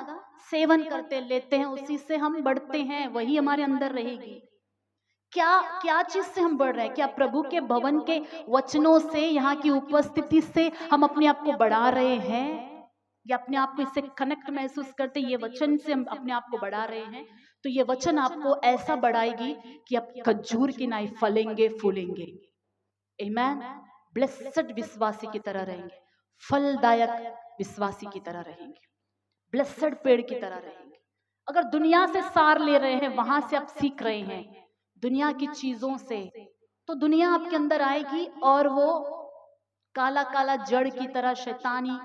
सेवन करते लेते हैं, उसी से हम बढ़ते हैं, वही हमारे अंदर रहेगी। क्या क्या चीज से हम बढ़ रहे हैं? क्या प्रभु के भवन के वचनों से, यहाँ की उपस्थिति से हम अपने आप को बढ़ा रहे हैं, या अपने आप को इससे कनेक्ट महसूस करते ये वचन से हम अपने आप को बढ़ा रहे हैं? तो ये वचन आपको ऐसा बढ़ाएगी कि आप खजूर की नाई फलेंगे, फूलेंगे। आमीन। ब्लेस्ड विश्वासी की तरह रहेंगे, फलदायक विश्वासी की तरह रहेंगे, ब्लेस्ड पेड़ की तरह रहेंगे। अगर दुनिया से सार ले रहे हैं, वहां से आप सीख रहे हैं, दुनिया की चीजों से, तो दुनिया आपके अंदर आएगी और वो काला काला जड़ की तरह शैतानी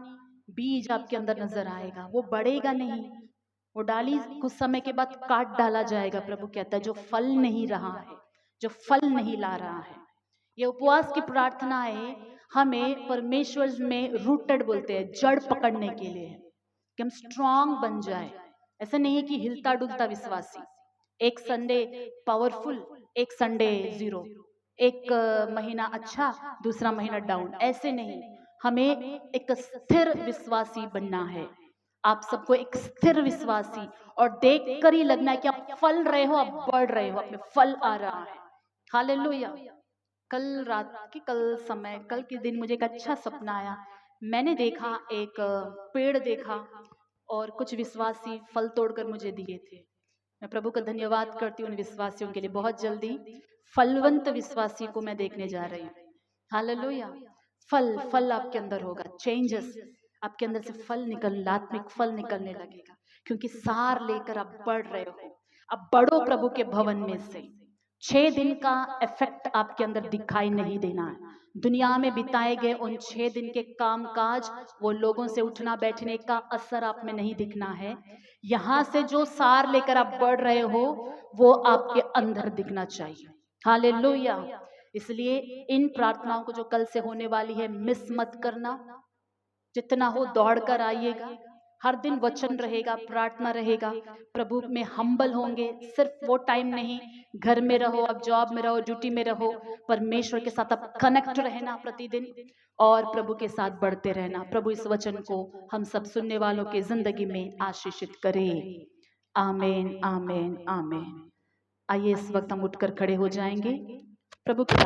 बीज आपके अंदर नजर आएगा, वो बढ़ेगा नहीं। वो डाली कुछ समय के बाद काट डाला जाएगा। प्रभु कहता है जो फल नहीं रहा है, जो फल नहीं ला रहा है। ये उपवास की प्रार्थनाएं हमें परमेश्वर में रूटेड बोलते हैं, जड़ पकड़ने के लिए है, कि हम स्ट्रांग बन जाए। ऐसा नहीं कि हिलता डुलता विश्वासी, एक संडे पावरफुल, एक संडे जीरो, एक महीना अच्छा, दूसरा महीना डाउन, ऐसे नहीं। हमें एक स्थिर विश्वासी बनना है। आप सबको एक स्थिर विश्वासी, और देख कर ही लगना है कि आप फल रहे हो, आप बढ़ रहे हो, आप में फल आ रहा है। हालेलुया। कल रात की कल समय कल के दिन मुझे एक अच्छा सपना आया। मैंने देखा एक पेड़ देखा और कुछ विश्वासी फल तोड़कर मुझे दिए थे। मैं प्रभु का धन्यवाद करती हूँ उन विश्वासियों के लिए। बहुत जल्दी फलवंत विश्वासी को मैं देखने जा रही हूँ। हालेलुया। फल फल आपके अंदर होगा, चेंजेस आपके अंदर से फल आत्मिक फल निकलने लगेगा, क्योंकि सार लेकर आप बढ़ रहे हो। अब बढ़ो प्रभु के भवन में से। 6 दिन का इफेक्ट आपके अंदर दिखाई नहीं देना है। दुनिया में बिताए गए उन 6 दिन के काम काज, वो लोगों से उठना बैठने का असर आप में नहीं दिखना है। यहाँ से जो सार लेकर आप बढ़ रहे हो, वो आपके अंदर दिखना चाहिए। हालेलुया। इसलिए इन प्रार्थनाओं को जो कल से होने वाली है, मिस मत करना। जितना हो दौड़ कर आइएगा। हर दिन वचन रहेगा, प्रार्थना रहेगा, प्रभु में हम्बल होंगे। सिर्फ वो टाइम नहीं, घर में रहो, आप जॉब में रहो, ड्यूटी में रहो, परमेश्वर के साथ आप कनेक्ट रहना प्रतिदिन, और प्रभु के साथ बढ़ते रहना। प्रभु इस वचन को हम सब सुनने वालों के जिंदगी में आशीषित करे। आमीन, आमीन, आमीन। आइए इस वक्त हम उठकर खड़े हो जाएंगे। प्रभु की